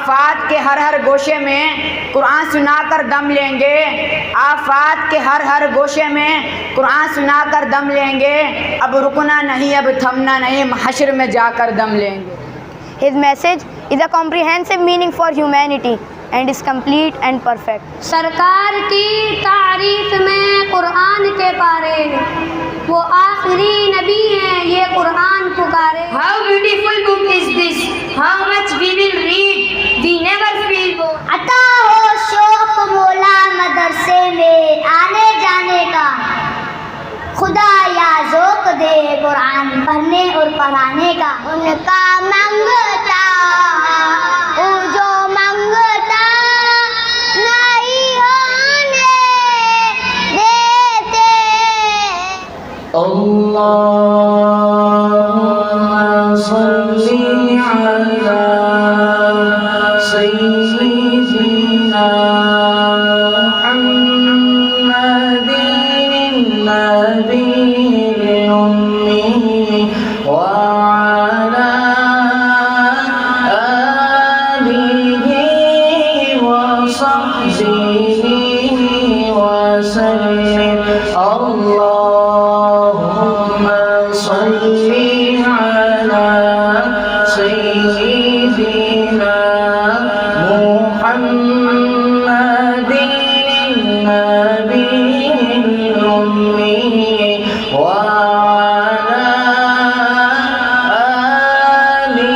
آفات کے ہر گوشے میں قرآن سنا کر دم لیں گے، آفات کے ہر گوشے میں قرآن سنا کر دم لیں گے، اب رکنا نہیں اب تھمنا نہیں، محشر میں جا کر دم لیں گے۔ His message is a comprehensive meaning for humanity and is complete and perfect. سرکار کی تعریف میں قرآن کے پارے، وہ آخری نبی ہیں یہ قرآن پکارے۔ How beautiful book is this, how much we will read, we never feel bored. عطا ہو شوق مولا مدرسے میں آنے جانے کا، خدا یا ذوق دے قرآن پڑھنے اور پڑھانے کا۔ ان کا منگتا وہ جو منگتا نہیں ہونے دیتے۔ اللہم صلی علی سیدنا محمد النبی الأمی وعلی آلہ وصحبہ وسلم۔ اللہم صلی علی سیدنا محمد النبی الأمی وعلی آلہ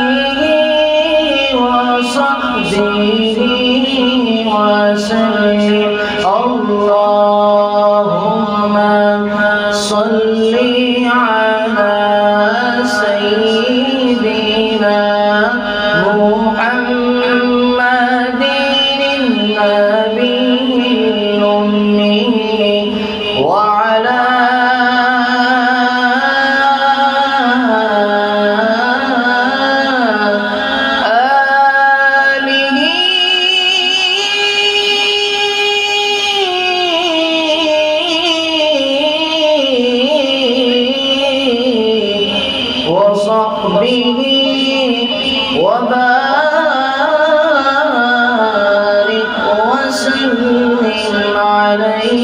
وصحبہ وسلم۔ اللہم صلی علی سیدنا محمد النبی الأمی وعلی وصحبه وبارك وسلم عليه۔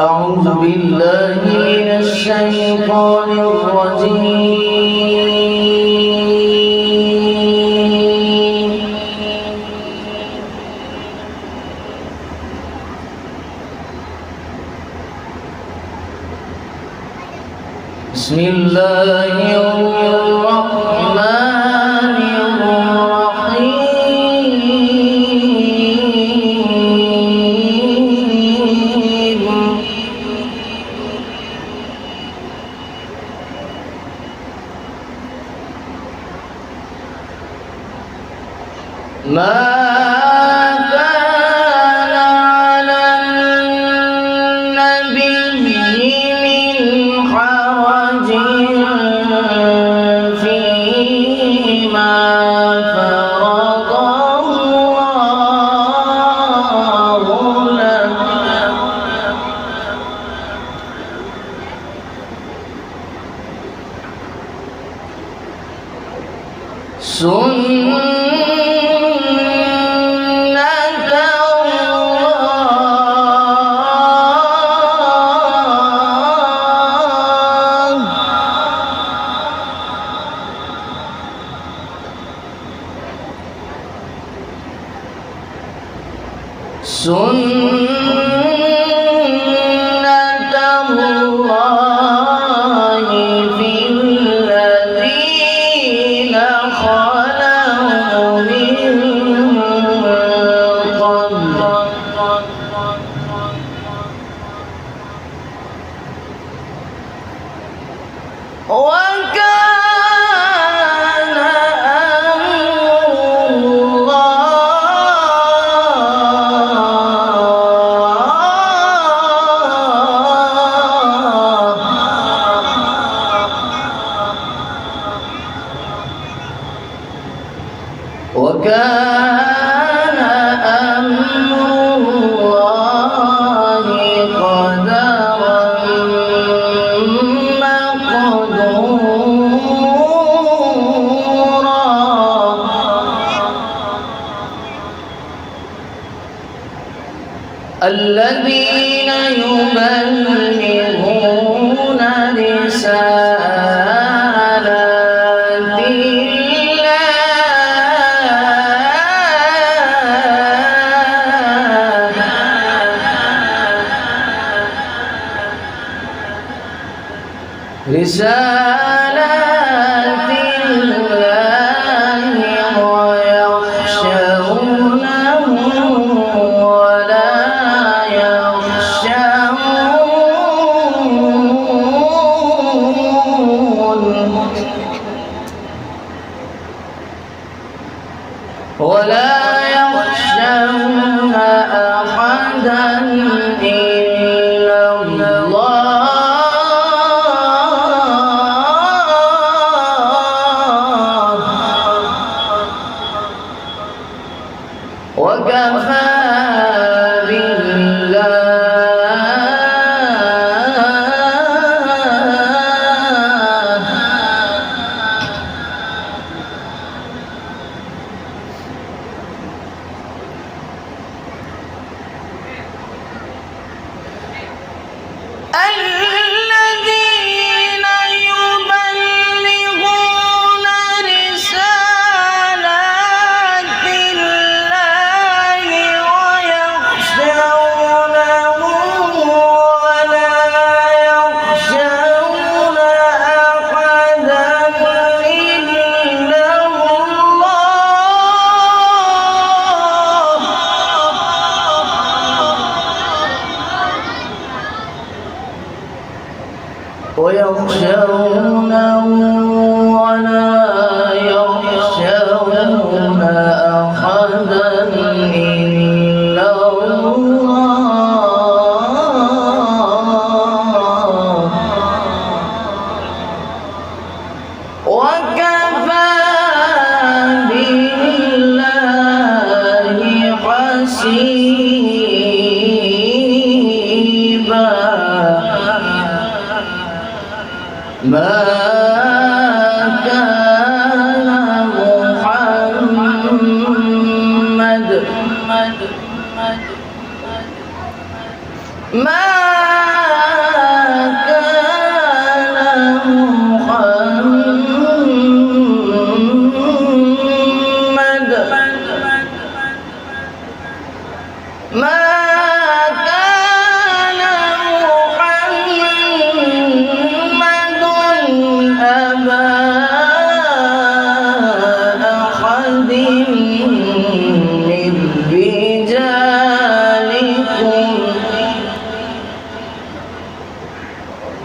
أعوذ بالله من الشيطان الرجيم، بسم الله الرحمن الرحيم، ما كان على النبي من حرج فيما فرض الله له، سنة الله وكان أمر وكان أمر الله قدرا مقدورا الذين يبلغون رسالات رسالات الله ويخشونه ولا يخشون أحدا إلا الله وكفى الذين يبلغون رسالات الله ويخشونه ولا يخشون أحدا إلا ويخشونه ولا يخشون أحدا إلا الله وكفى بالله حسيبا ما كان محمد ما كان محمد ما كان محمد أبا أحد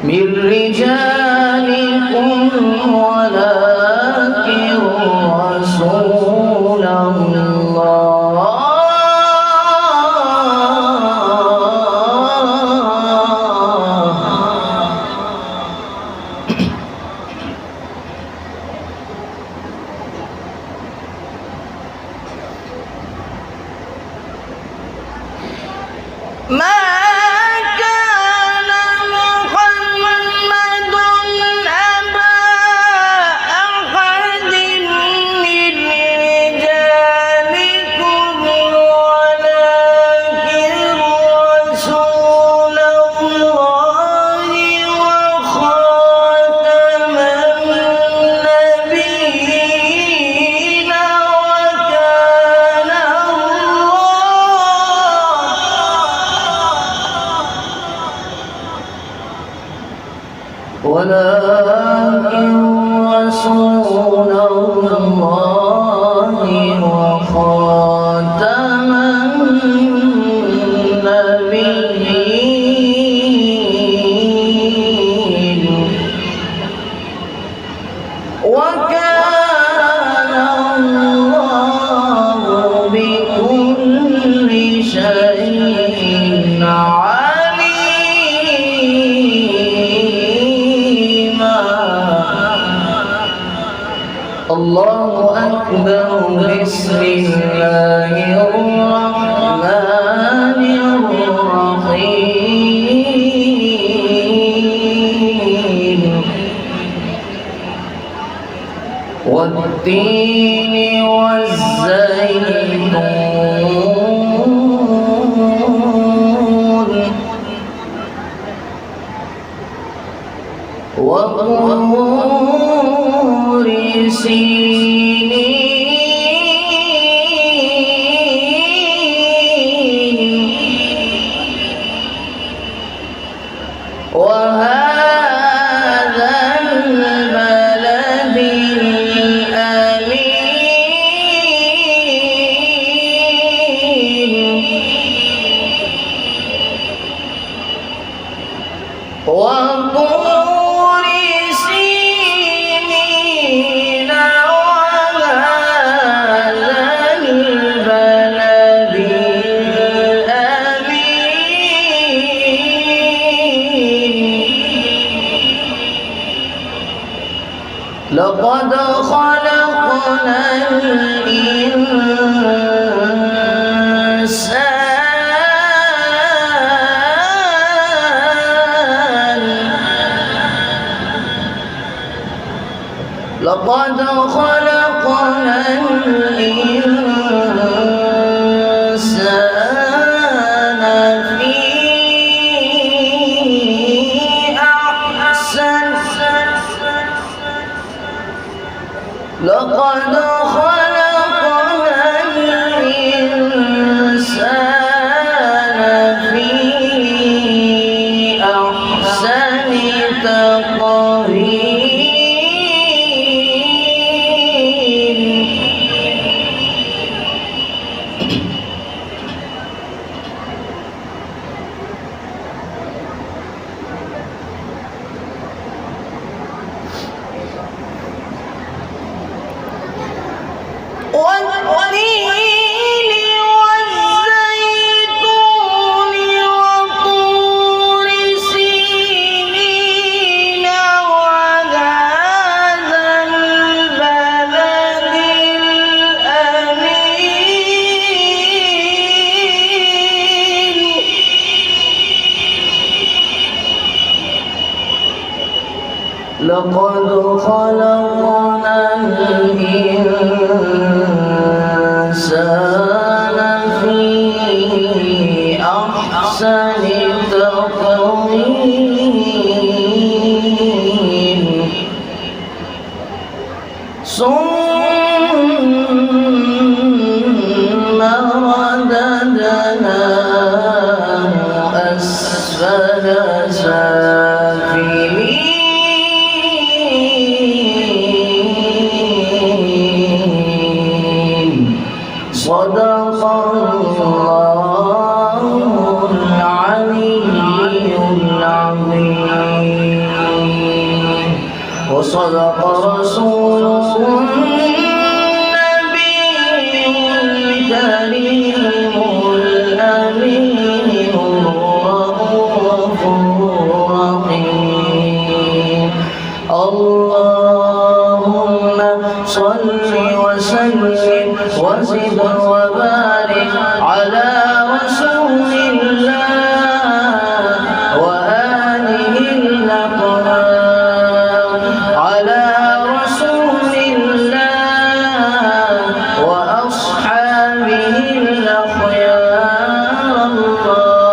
من رجالكم ولكن رسول ما كان محمد أبا أحد من رجالكم ولكن رسول الله وخاتم النبيين وكان ولكن رسول الله وخاتم النبيين الله أكبر بسم الله الرحمن الرحيم والتين والزيتون وطور سينين وهذا البلد الأمين وطور سينين وهذا البلد الأمين لقد خلقنا الإنسان لقد خلقنا الإنسان في أحسن لقد خلقنا الإنسان في أحسن تقويم والتين والزيتون وطور سينين وهذا البلد الأمين لقد خلقنا الإنسان في أحسن تقويم ثم رددناه أسفل سافلين صدق الله العلي العظيم وصدق رسوله النبي الكريم الأمين الرؤوف الرحيم اللهم صل وسلم وزد وبارك على رسول الله وآله الأطهار على رسول الله وأصحابه الأخيار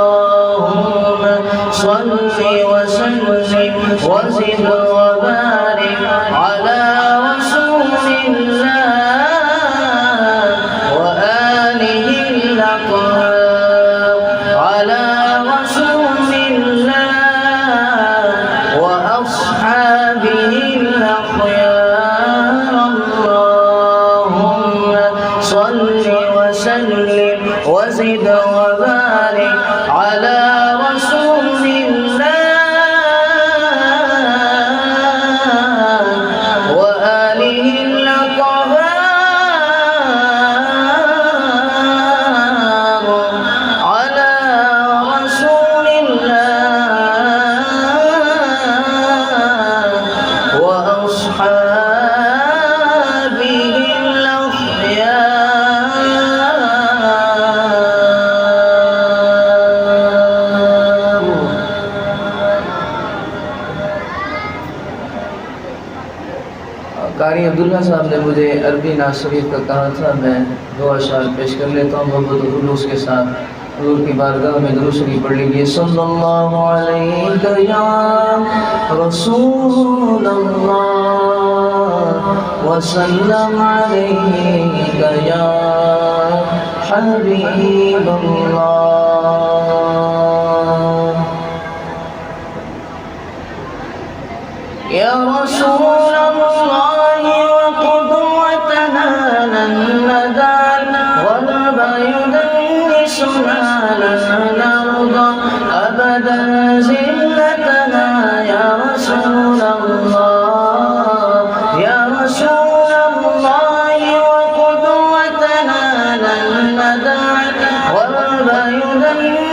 اللهم صل وسلم وزد وبارك على رسول الله وآله الأطهار على رسول الله وأصحابه الأخيار اللهم صل وسلم وزد وبارك على رسول الله قاری عبداللہ صاحب نے مجھے عربی نعت شریف کا کہا تھا، میں دو اشعار پیش کر لیتا ہوں محبت و خلوص کے ساتھ. حضور کی بارگاہ میں درود شریف پڑھ لیجیے. صلی اللہ علیہ یا رسول اللہ وسلم علیہ یا حبیب اللہ. یا رسول اللہ وقدوتنا لن ندان والبيدنسنا لن نرضى أبدا ذلتنا يا رسول الله يا رسول الله وقدوتنا لن ندان والبيدنسنا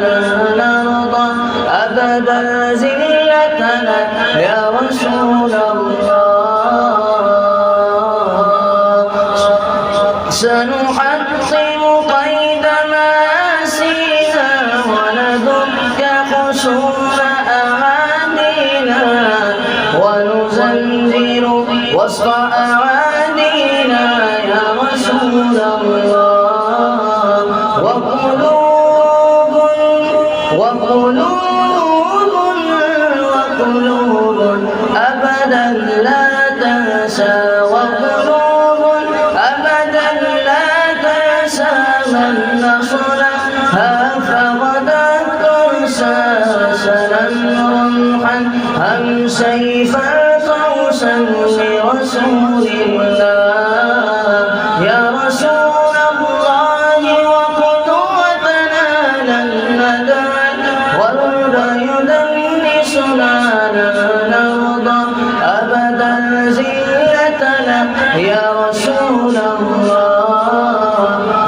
لن نرضى أبدا ذلتنا يا رسول الله. سنحطم قيد مآسينا وندك حصون أعادينا ونزلزل وسط أعادينا يا رسول الله. وقلوب أبدا لا تنسى وقلوب أبدا لا تنسى من نصرها فغدا تنسى سننرحا هم سيفا قوسا لرسول الله. يا رسول الله وقدوتنا لن ندع والهدى يدنسنا لن نرضى أبدا ذلتنا يا رسول الله.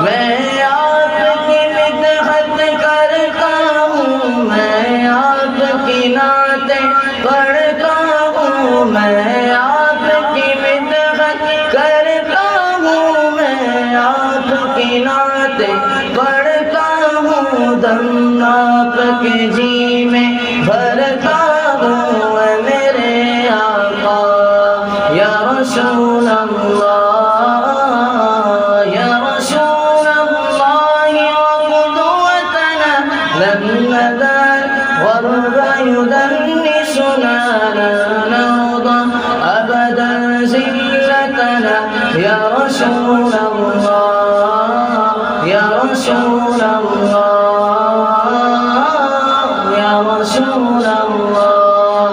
میں آپ کی مدحت کرتا ہوں، میں آپ کی نعتیں پڑھتا ہوں، میں آپ کی مدحت کرتا ہوں، میں آپ کی نعتیں پڑھتا ہوں، دم آپ کے جی میں بھرتا ہوں اے میرے آقا. یا رسول اللہ یا رسول اللہ وقدوتنا لن ندان والبيدنسنا لن نرضى أبدا ذلتنا يا رسول الله يا رسول الله يا رسول الله.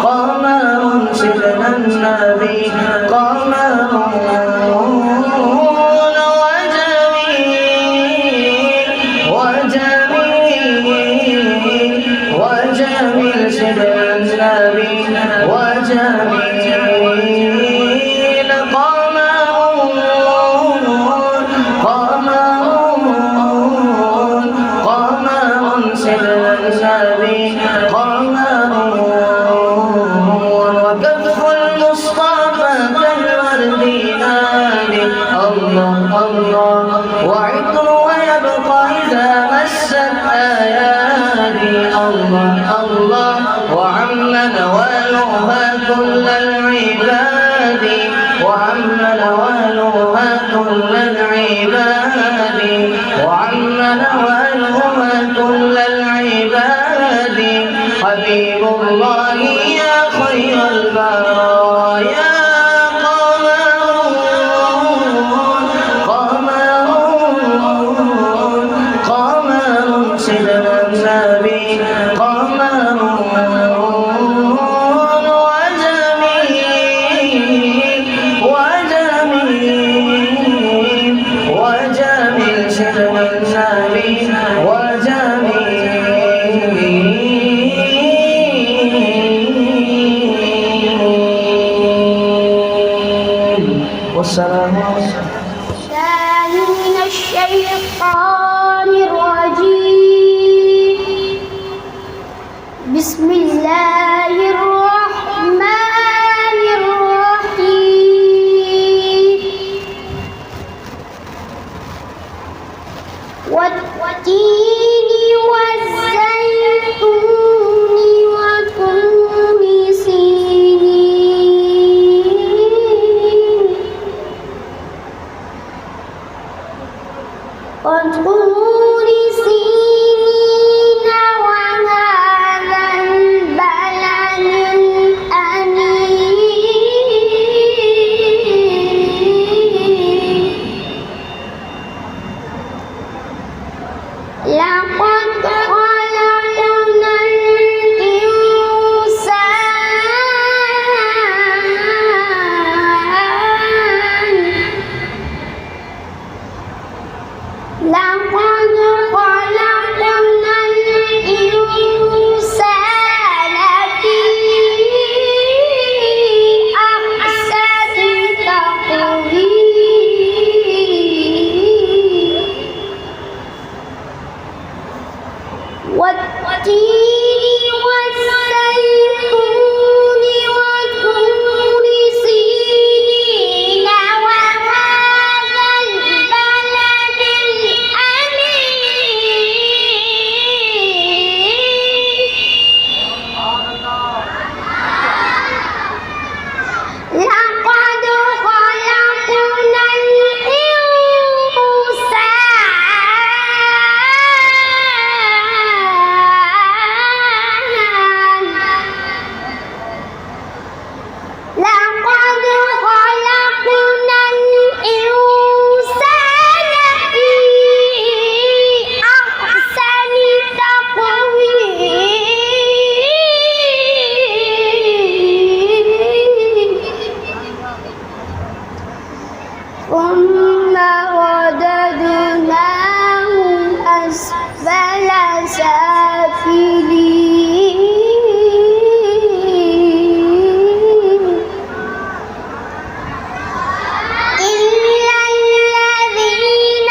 قمر سيدنا النبي قمر وجميل سيدنا النبي وجميل قمر سيدنا النبي قمر وكف المصطفى كالورد نادي الله الله وعطر ويبقى إذا مست آياتي الله الله. وعم نوالها كل العباد وعم نوالها كل العباد وعم نوالها كل العباد. حبيب الله يا خير البرايا قمر سيدنا النبي قمر وجميل سيدنا النبي وجميل. والسلام عليكم. من الشيطان الرجيم. بسم الله الرحمن الرحيم. والتين والزيتون وطور سينين وهذا البلد الأمين لقد خلقنا الإنسان لقد خلقنا الإنسان في أحسن تقويم والتين والزيتون وطور سينين وهذا البلد الأمين لقد خلقنا الإنسان في أحسن تقويم ثم رددناه أسفل سافلين إلا الذين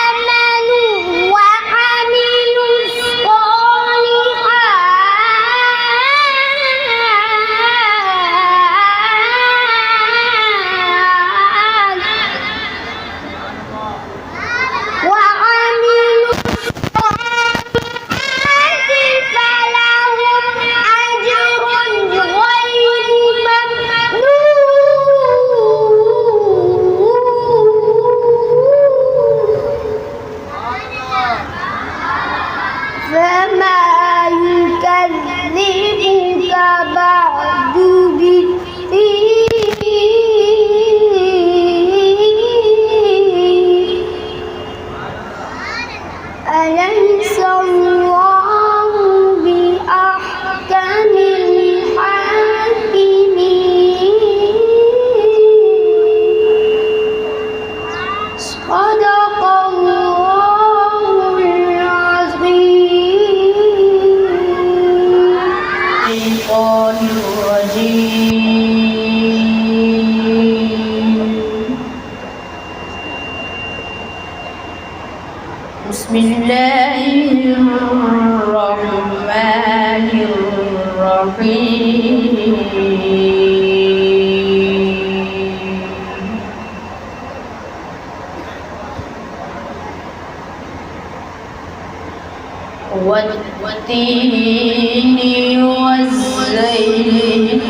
آمنوا وعملوا الصالحات فلهم أجر غير ممنون فما يكذبك بعد بالدين أليس الله بأحكم الحاكمين صدق الله العظيم الشيطان الرجيم بسم الله الرحمن الرحيم والتين والزيتون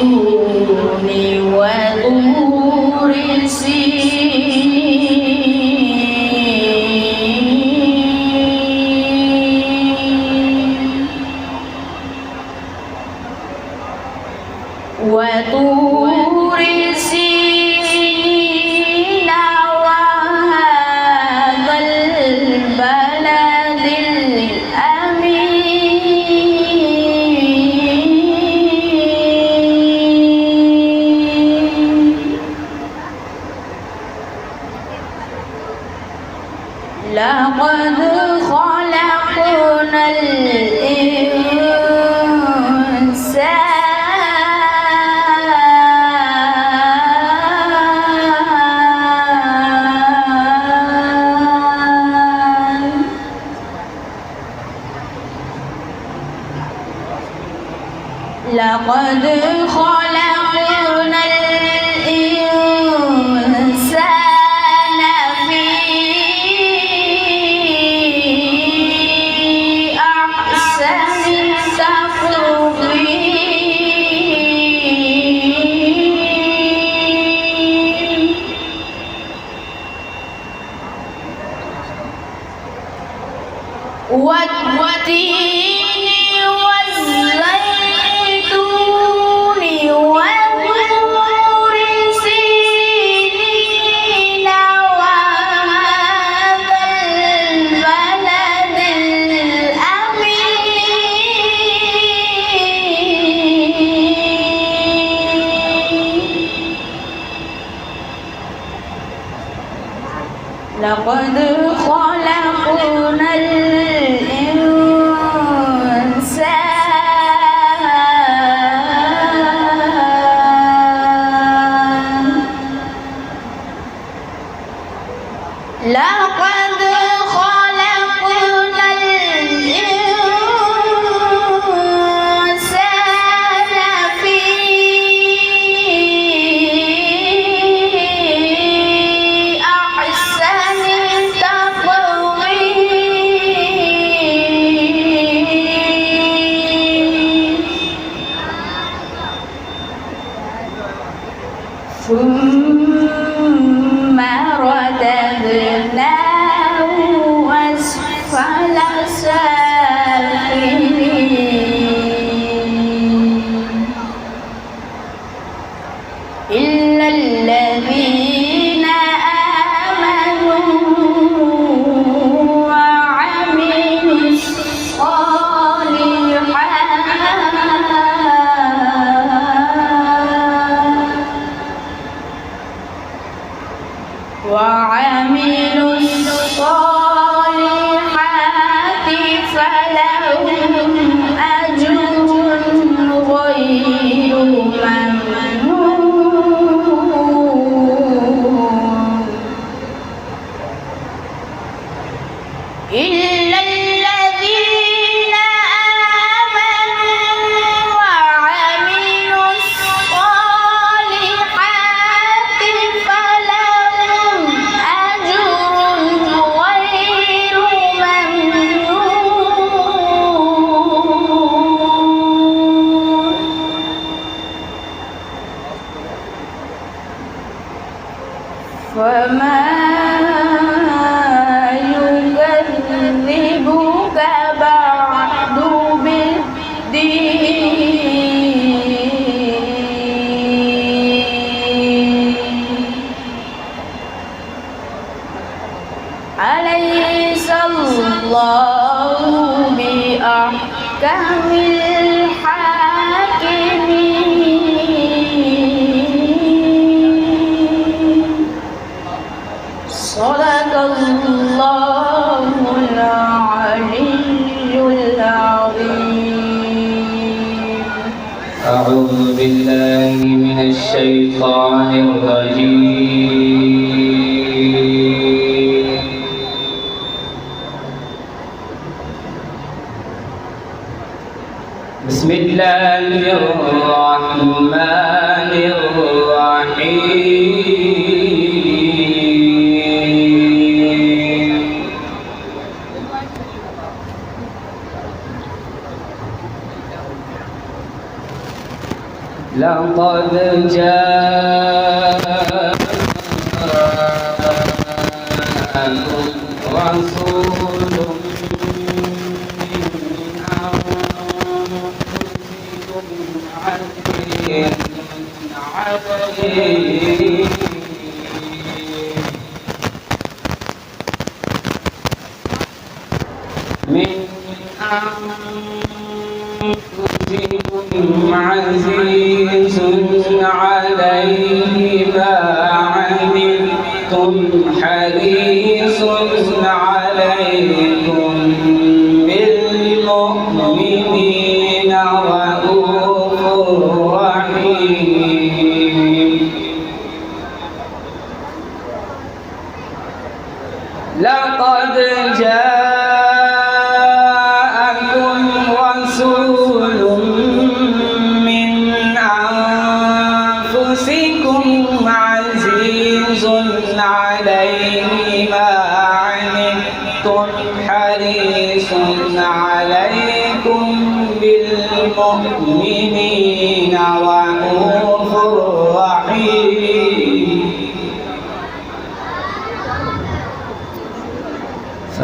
وطور سينين وطور سينين وهذا البلد الأمين لقد خلقنا الإنسان لقد خلقنا الإنسان في أحسن تقويم والتين والزيتون وطور سينين وهذا البلد الأمين لقد خلقنا الإنسان لقد خلقنا الإنسان في أحسن تقويم ثم رددناه أسفل سافلين إلا الذين آمنوا وعملوا الصالحات فلهم أجر غير ممنون إلا الذين آمنوا وعملوا الصالحات فلهم أجر غير ممنون فما يكذبك بعد بالدين أليس الله بأحكم الحاكمين صدق الله العلي العظيم أعوذ بالله من الشيطان الرجيم بسم الله الرحمن الرحيم لقد جاءكم رسول من أنفسكم عزيز عليه من أنفسكم عزيز عليه ما عنتم حريص عليكم بالمؤمنين رؤوف رحيم لقد جاءكم رسول من أنفسكم عزيز عليه ما عنتم حريص عليكم بالمؤمنين رؤوف رحيم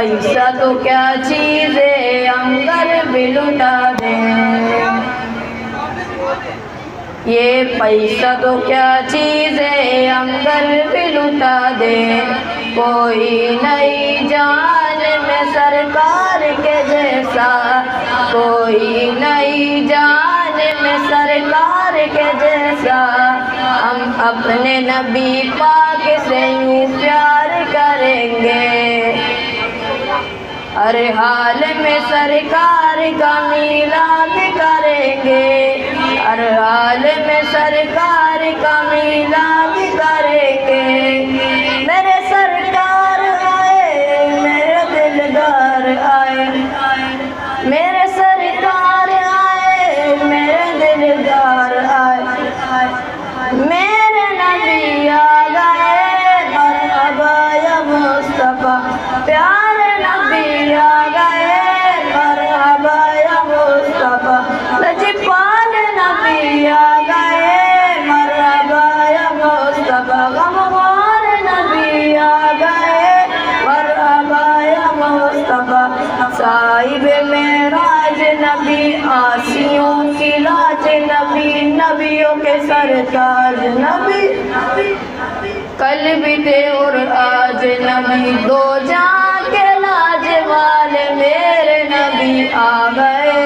پیسہ تو کیا چیز ہے انگر بھی لٹا دیں، یہ پیسہ تو کیا چیز ہے انگر بھی لٹا دیں، کوئی نہیں جان میں سرکار کے جیسا، کوئی نہیں جان میں سرکار کے جیسا، ہم اپنے نبی پاک سے یوں پیار کریں گے، ہر حال میں سرکار کا میلاد کریں گے، ہر حال میں سرکار کا میلاد کریں گے، میرے سرکار آئے میرے دلدار آئے، میرے سرکار آئے میرے دلدار آئے، میرے نبی آ گئے مرحبا یا مصطفیٰ، پیارے نبی آ گئے مرحبا یا مصطفیٰ، لجپال نبی آ گئے مرحبا یا مصطفیٰ، غمخوار نبی آ گئے مرحبا یا مصطفیٰ، صاحب معراج نبی، آسیوں کی لاج نبی، نبیوں کے سرتاج نبی، کل بھی تھے اور آج نبی، دو جہاں کے لاج والے میرے نبی آ گئے،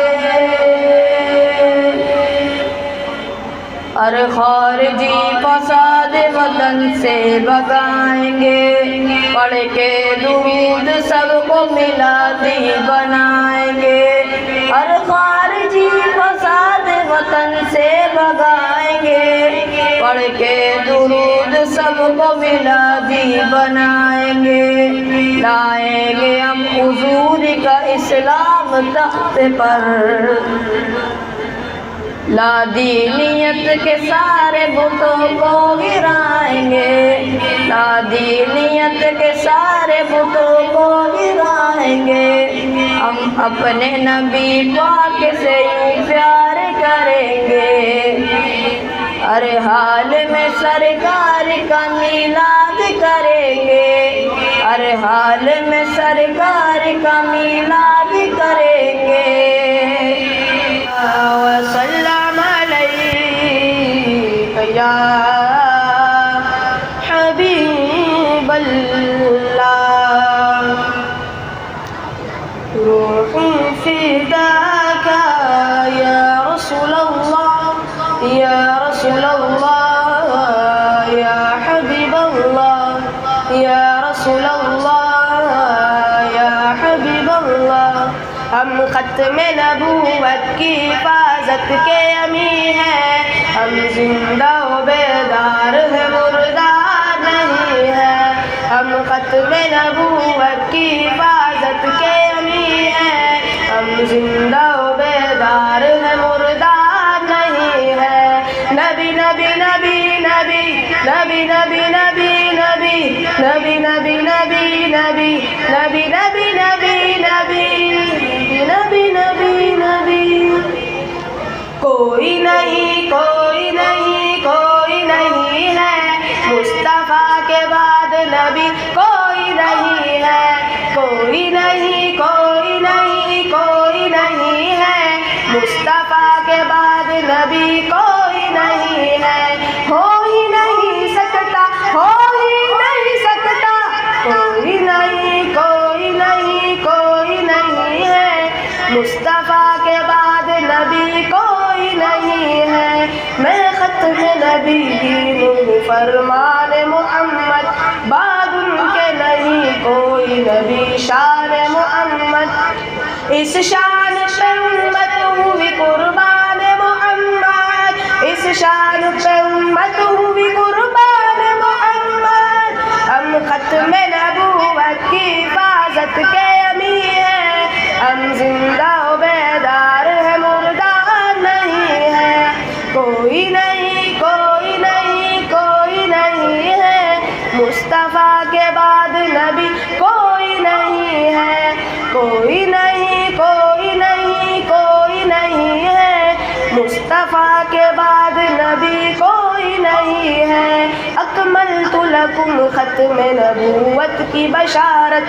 اور خارجی فساد وطن سے بگائیں گے، پڑھ کے درود سب کو میلادی بنائیں گے، اور خارجی فساد وطن سے بگائیں گے، پڑھ کے درود سب کو میلادی بنائیں گے، لائیں گے ہم حضور کا اسلام تخت پر، لادینیت کے سارے بتوں کو گرائیں گے، لادینیت کے سارے بتوں کو گرائیں گے، ہم اپنے نبی پاک سے یوں پیار کریں گے، ہر حال میں سرکار کا میلاد کریں گے، ہر حال میں سرکار کا میلاد کریں گے، وسلم علیک یا حبیب اللہ، روح فداک یا رسول اللہ، یا رسول اللہ، یا حبیب اللہ، یا رسول اللہ، یا حبیب اللہ، ہم ختم نبوت کی حفاظت کے امی ہیں، ہم زندہ و بیدار ہیں مردہ نہیں ہیں، ہم ختم نبوت کی حفاظت کے امی ہیں، ہم زندہ و بیدار ہیں مردہ نہیں ہیں، نبی نبی نبی نبی نبی نبی نبی نبی نبی نبی نبی نبی نبی نبی نبی نبی نبی نبی، کوئی نہیں کوئی نہیں کوئی نہیں ہے مصطفیٰ کے بعد نبی، کوئی نہیں ہے، کوئی نہیں کوئی نہیں کوئی نہیں ہے مصطفیٰ کے بعد نبی، کوئی نہیں ہے، ہو ہی نہیں سکتا، ہو ہی نہیں سکتا، کوئی نہیں کوئی نہیں کوئی نہیں ہے مصطفیٰ کے بعد نبی، کوئی نہیں ہے، میں ختم نبی بھی ہوں فرمان محمد، بعد ان کے نہیں کوئی نبی، شان محمد، اس شان پہ امت ہوئی قربان محمد، اس شان پہ امت ہوئی قربان محمد، ہم ختم نبوت کی حفاظت کے امی ہیں، ہم زندہ و بیدار ہیں مردہ نہیں ہیں، کوئی نہیں کوئی نہیں کوئی نہیں ہے مصطفیٰ کے بعد نبی، کوئی نہیں ہے، کوئی نہیں کوئی نہیں کوئی نہیں ہے مصطفیٰ کے بعد نبی، کوئی نہیں ہے، اکملت لکم ختم نبوت کی بشارت،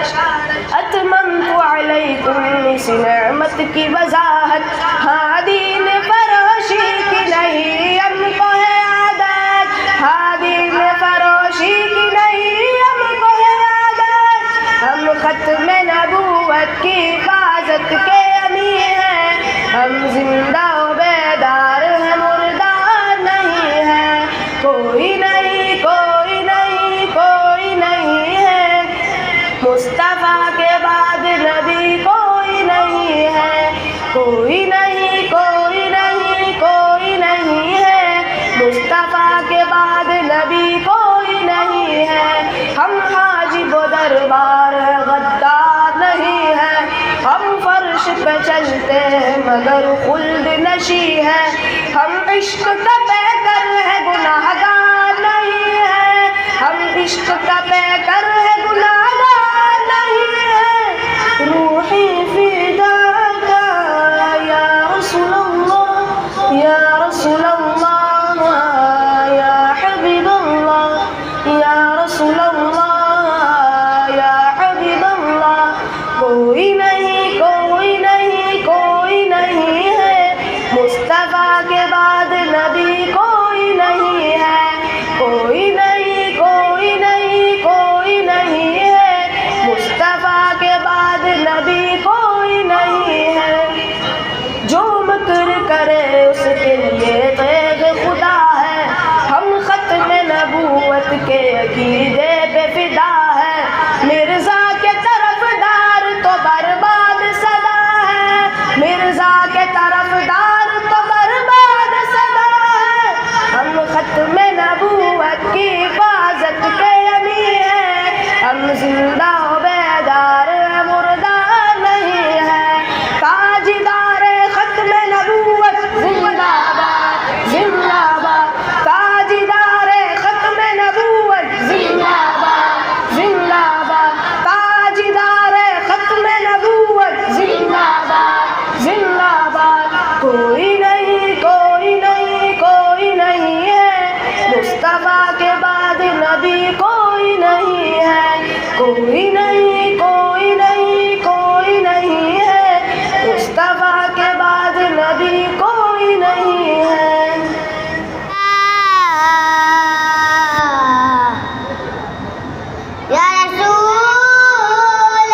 اتممت علیکم اس نعمت کی وضاحت، ہاں دین فروشی کی نہیں ہم کو ہے عادت، ہاں دین فروشی کی نہیں ہم کو ہے عادت، ہم ختم نبوت کی حفاظت کے امیر ہیں، ہم زندہ و بیدار ہیں مردار نہیں ہیں، کوئی نہیں کوئی نہیں کوئی نہیں ہے، مصطفیٰ کے بعد نبی کوئی نہیں ہے، کوئی نہیں کوئی نہیں کوئی نہیں ہے، مصطفیٰ کے بعد نبی کوئی نہیں ہے، ہم حاجب و دربار غدار نہیں ہے، ہم فرش پہ چلتے ہیں مگر خلد نشی ہے، ہم عشق کا پیکر ہے گناہ گار نہیں ہے، ہم عشق کا پیکر ہے گناہ گار نہیں ہے، روحی فداک یا رسول اللہ یا رسول اللہ یا حبیب اللہ یا رسول اللہ یا حبیب اللہ، کوئی نہیں کوئی نہیں کوئی نہیں ہے، مصطفیٰ کے بعد نبی کوئی نہیں ہے، کوئی نہیں کوئی نہیں کوئی نہیں ہے، مصطفیٰ کے بعد نبی کوئی نہیں ہے، جو مکر کرے اس کے لیے تیغ خدا ہے، ہم ختم نبوت کے عقیدے پہ فدا ہے، مرزا کے طرفدار تو برباد صدا ہے، مرزا کے طرفدار تو برباد صدا ہے، ہم ختم نبوت کی حفاظت کے امیر ہیں، ہم زندہ و بیدار مردار نہیں ہے، تاجدار ختم نبوت زندہ باد زندہ باد، تاجدار ختم نبوت زندہ باد زندہ باد، تاجدار ختم نبوت زندہ باد زندہ باد، کوئی نہیں کوئی نہیں کوئی نہیں ہے، مصطفیٰ کے بعد نبی کوئی نہیں ہے، کوئی نہیں کوئی نہیں کوئی نہیں ہے، مصطفیٰ کے بعد نبی کوئی نہیں ہے۔ یا رسول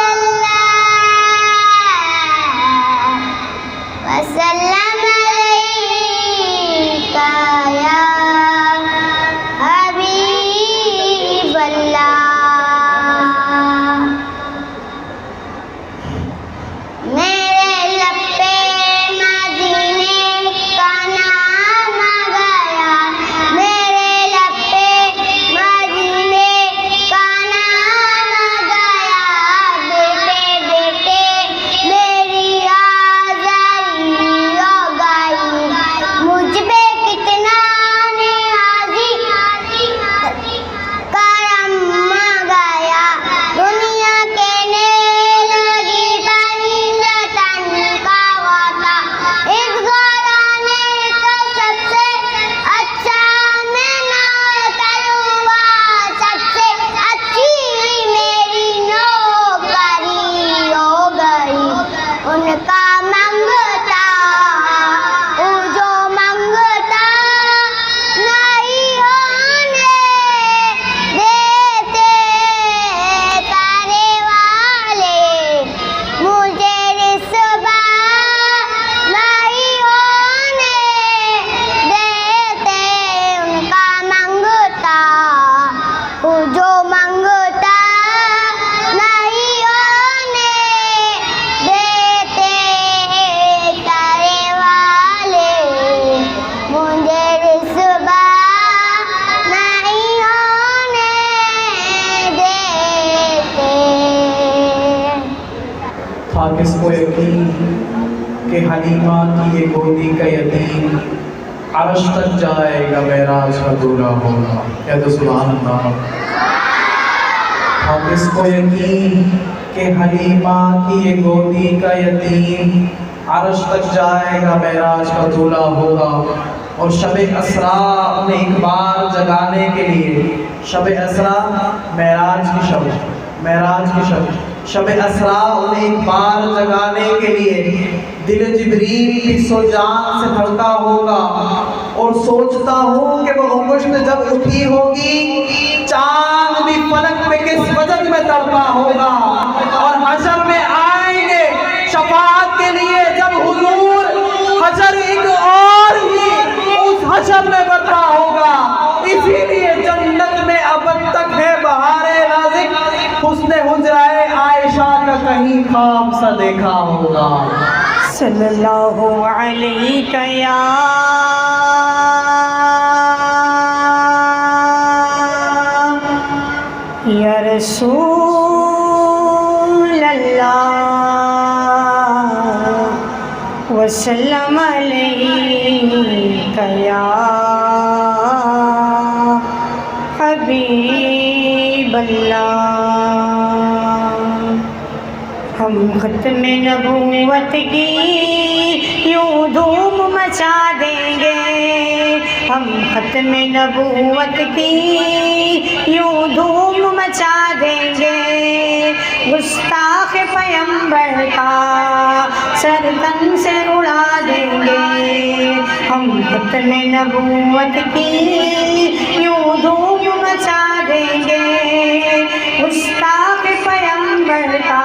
اللہ وسلم علیکہ یا حبیب اللہ، میرے لب پہ مدینے کا نام آ گیا، میرے لب پہ مدینے کا نام آ گیا، بیٹے بیٹے میری آزاری ہو گئی، مجھ پہ کتنا نیازی کرم آ گیا، دنیا کے نیلوگی بنی وطن کا وعدہ، اس گھرانے کا سب سے اچھا میں نوکر ہوا، سب سے اچھی میری نوکری ہو گئی، ان کا منگتا جو منگتا نہیں ہونے دیتے کرے والے، مجھے رسوا نہیں ہونے دیتے، ان کا منگتا جو منگتا نہیں ہونے دیتے کرے والے، مجھے رسوا نہیں ہونے دیتے۔ تھا کس کو یقین کہ حلیمہ کی یہ گودی کا یتیم عرش تک جائے گا معراج کا دورہ ہوگا، کہہ دو سبحان اللہ۔ تھا کس کو یقین کہ حلیمہ کی یہ گودی کا یتیم عرش تک جائے گا معراج کا دولہ ہوگا، اور شب اسراء انہیں ایک بار جگانے کے لیے شب اسرا معراج کی شب، معراج کی شب، شب اسرا انہیں ایک بار جگانے کے لیے دل جبریل بھی سو جان سے دھڑکا ہوگا، اور سوچتا ہوں کہ وہ انگشت جب اٹھی ہوگی چاند بھی فلک پہ کس وجہ میں تڑپا ہوگا، اور حشر میں آئیں گے شفاعت کے لیے جب حضور، حشر ایک اور ہی اس حشر میں برپا ہوگا۔ اسی لیے جنت میں اب تک ہے بہار نازک، حسن حجرائے عائشہ کا کہیں خواب سا دیکھا ہوگا۔ صلی اللہ علیہ یا رسول اللہ وسلم علیہ یا حبیب اللہ۔ ہم ختم نبوت کی یوں دھوم مچا دیں گے، ہم ختم نبوت کی یوں دھوم مچا دیں گے، گستاخ پیمبر کا سر تن سے اڑا دیں گے، ہم ختم نبوت کی یوں دھوم مچا دیں گے، گستاخ پیمبر کا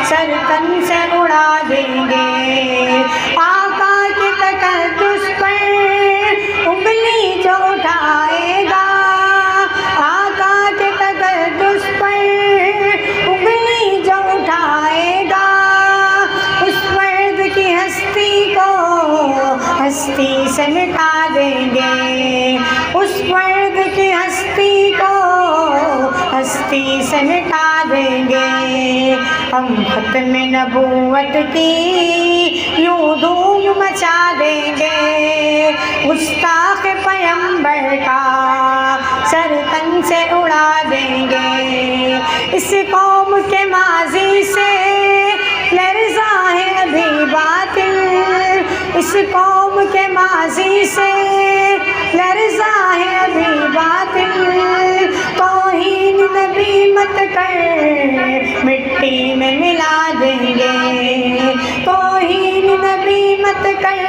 سر تن سے اڑا دیں گے، آقا کے تقدس پر انگلی جو اٹھائے گا، آقا کے تقدس پر انگلی جو اٹھائے گا، اس مرد کی ہستی کو ہستی سے مٹا دیں گے، اس مرد کی ہستی کو ہستی سے مٹا دیں گے، ہم ختم نبوت کی یوں دھوم مچا دیں گے، گستاخ پیمبر کا سر تن سے اڑا دیں گے، اس قوم کے ماضی سے لرزا ہے ابھی باطل، اس قوم کے ماضی سے لرزا ہے ابھی باطل، توہین نبی مت کر مٹی میں ملا دیں گے، توہین نبی مت کر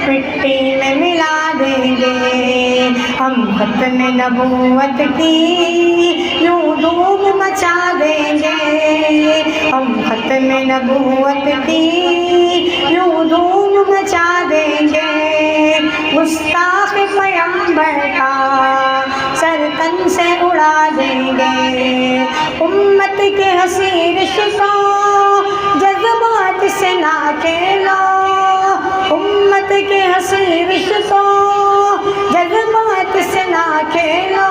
مٹی میں ملا دیں گے، ہم ختم نبوت کی یوں دھوم مچا دیں گے، ہم ختم نبوت کی یوں دھوم مچا دیں گے، گستاخ پیمبر کا سر تن سے اڑا دیں گے، امت کے حسین رشتوں جذبات سے نہ کھیلو، امت کے حسین رشتوں جذبات سے نہ کھیلو،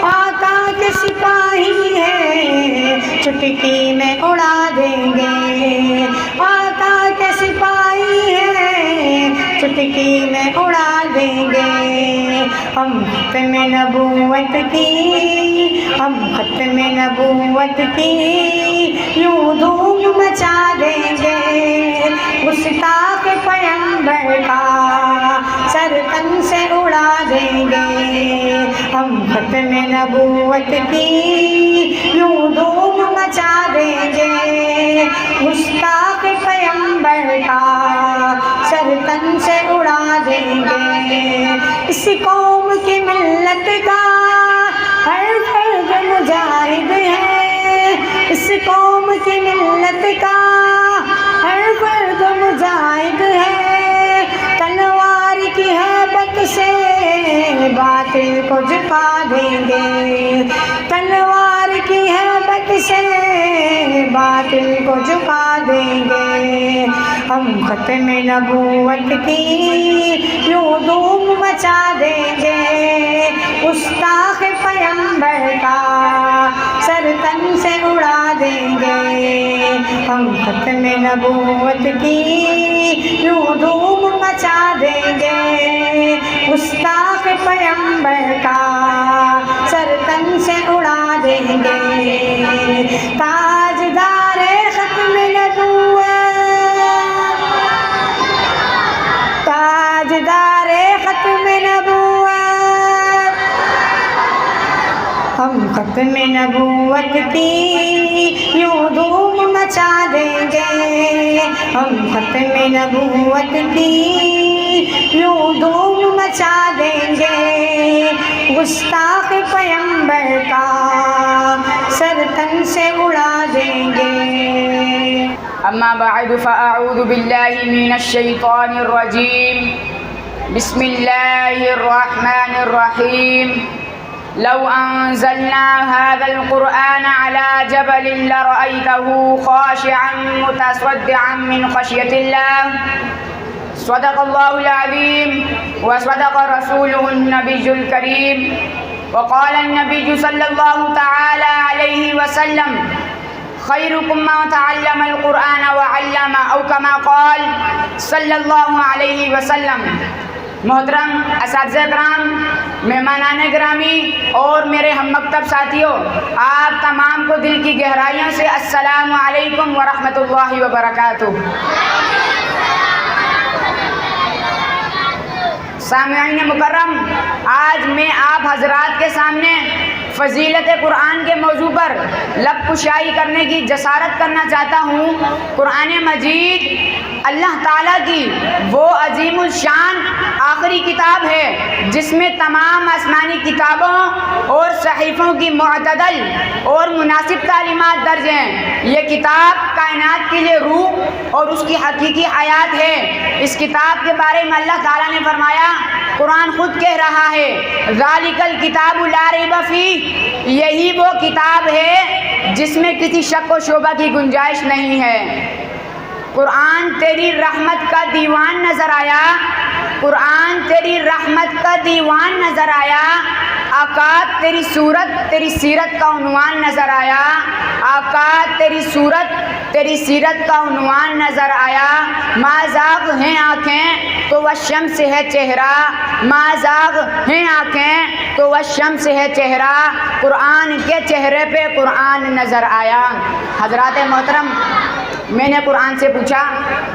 آقا کے سپاہی ہیں چٹکی میں اڑا دیں گے، آقا کے سپاہی ہیں چٹکی میں اڑا دیں گے، ہم ختم نبوت کی، ہم ختم نبوت کی یوں دھوم مچا دیں گے، گستاخ پیمبر کا سر تن سے اڑا دیں گے، ہم ختم نبوت کی یوں دھوم مچا دیں گے، گستاخ پیمبر کا سر تن سے اڑا دیں گے، اس قوم کی ملت کا ہر فرد مجاہد ہے، اس قوم کی ملت کا ہر فرد مجاہد ہے، تلوار کی ہیبت سے باطل کو جھکا دیں گے، تلوار کی ہیبت سے باطل کو جھکا دیں گے، ہم ختم نبوت کی یوں دھوم مچا دیں گے، گستاخ پیمبر کا سر تن سے اڑا دیں گے، ہم ختم نبوت کی یوں دھوم مچا دیں گے، گستاخ پیمبر کا سر تن سے اڑا دیں گے، تاجدار ختم نبوت، تاجدار ختم نبوت، ختم نبوت کی یوں دھوم مچا دیں گے، ہم ختم نبوت کی یوں دھوم مچا دیں گے، گستاخ پیغمبر کا سر تن سے اڑا دیں گے۔ اما بعد فاعوذ باللہ من الشیطان الرجیم، بسم اللہ الرحمن الرحیم۔ لو انزلنا هذا القرآن على جبل لرأيته خاشعا متصدعا من خشية الله، صدق الله العظيم وصدق رسوله النبي الكريم، وقال النبي صلى الله تعالى عليه وسلم خيركم من تعلم القرآن وعلم، أو كما قال صلی اللہ علیہ وسلم۔ محترم اساتذہ کرام، مہمانان گرامی اور میرے ہم مکتب ساتھیوں، آپ تمام کو دل کی گہرائیوں سے السلام علیکم ورحمۃ اللہ وبرکاتہ۔ سامعین مکرم، آج میں آپ حضرات کے سامنے فضیلت قرآن کے موضوع پر لب کشائی کرنے کی جسارت کرنا چاہتا ہوں۔ قرآن مجید اللہ تعالیٰ کی وہ عظیم الشان آخری کتاب ہے جس میں تمام آسمانی کتابوں اور صحیفوں کی معتدل اور مناسب تعلیمات درج ہیں۔ یہ کتاب کائنات کے لیے روح اور اس کی حقیقی حیات ہے۔ اس کتاب کے بارے میں اللہ تعالیٰ نے فرمایا، قرآن خود کہہ رہا ہے، ذالک الکتاب لا ریب فیہ، یہی وہ کتاب ہے جس میں کسی شک و شبہ کی گنجائش نہیں ہے۔ قرآن تیری رحمت کا دیوان نظر آیا، قرآن تیری رحمت کا دیوان نظر آیا، آقا تیری صورت تیری سیرت کا عنوان نظر آیا، آقا تیری صورت تیری سیرت کا عنوان نظر آیا۔ ما زاغ ہیں آنکھیں تو وہ شمس ہے چہرہ، ما زاغ ہیں آنکھیں تو وہ شمس ہے چہرہ، قرآن کے چہرے پہ قرآن نظر آیا۔ حضرات محترم، میں نے قرآن سے پوچھا،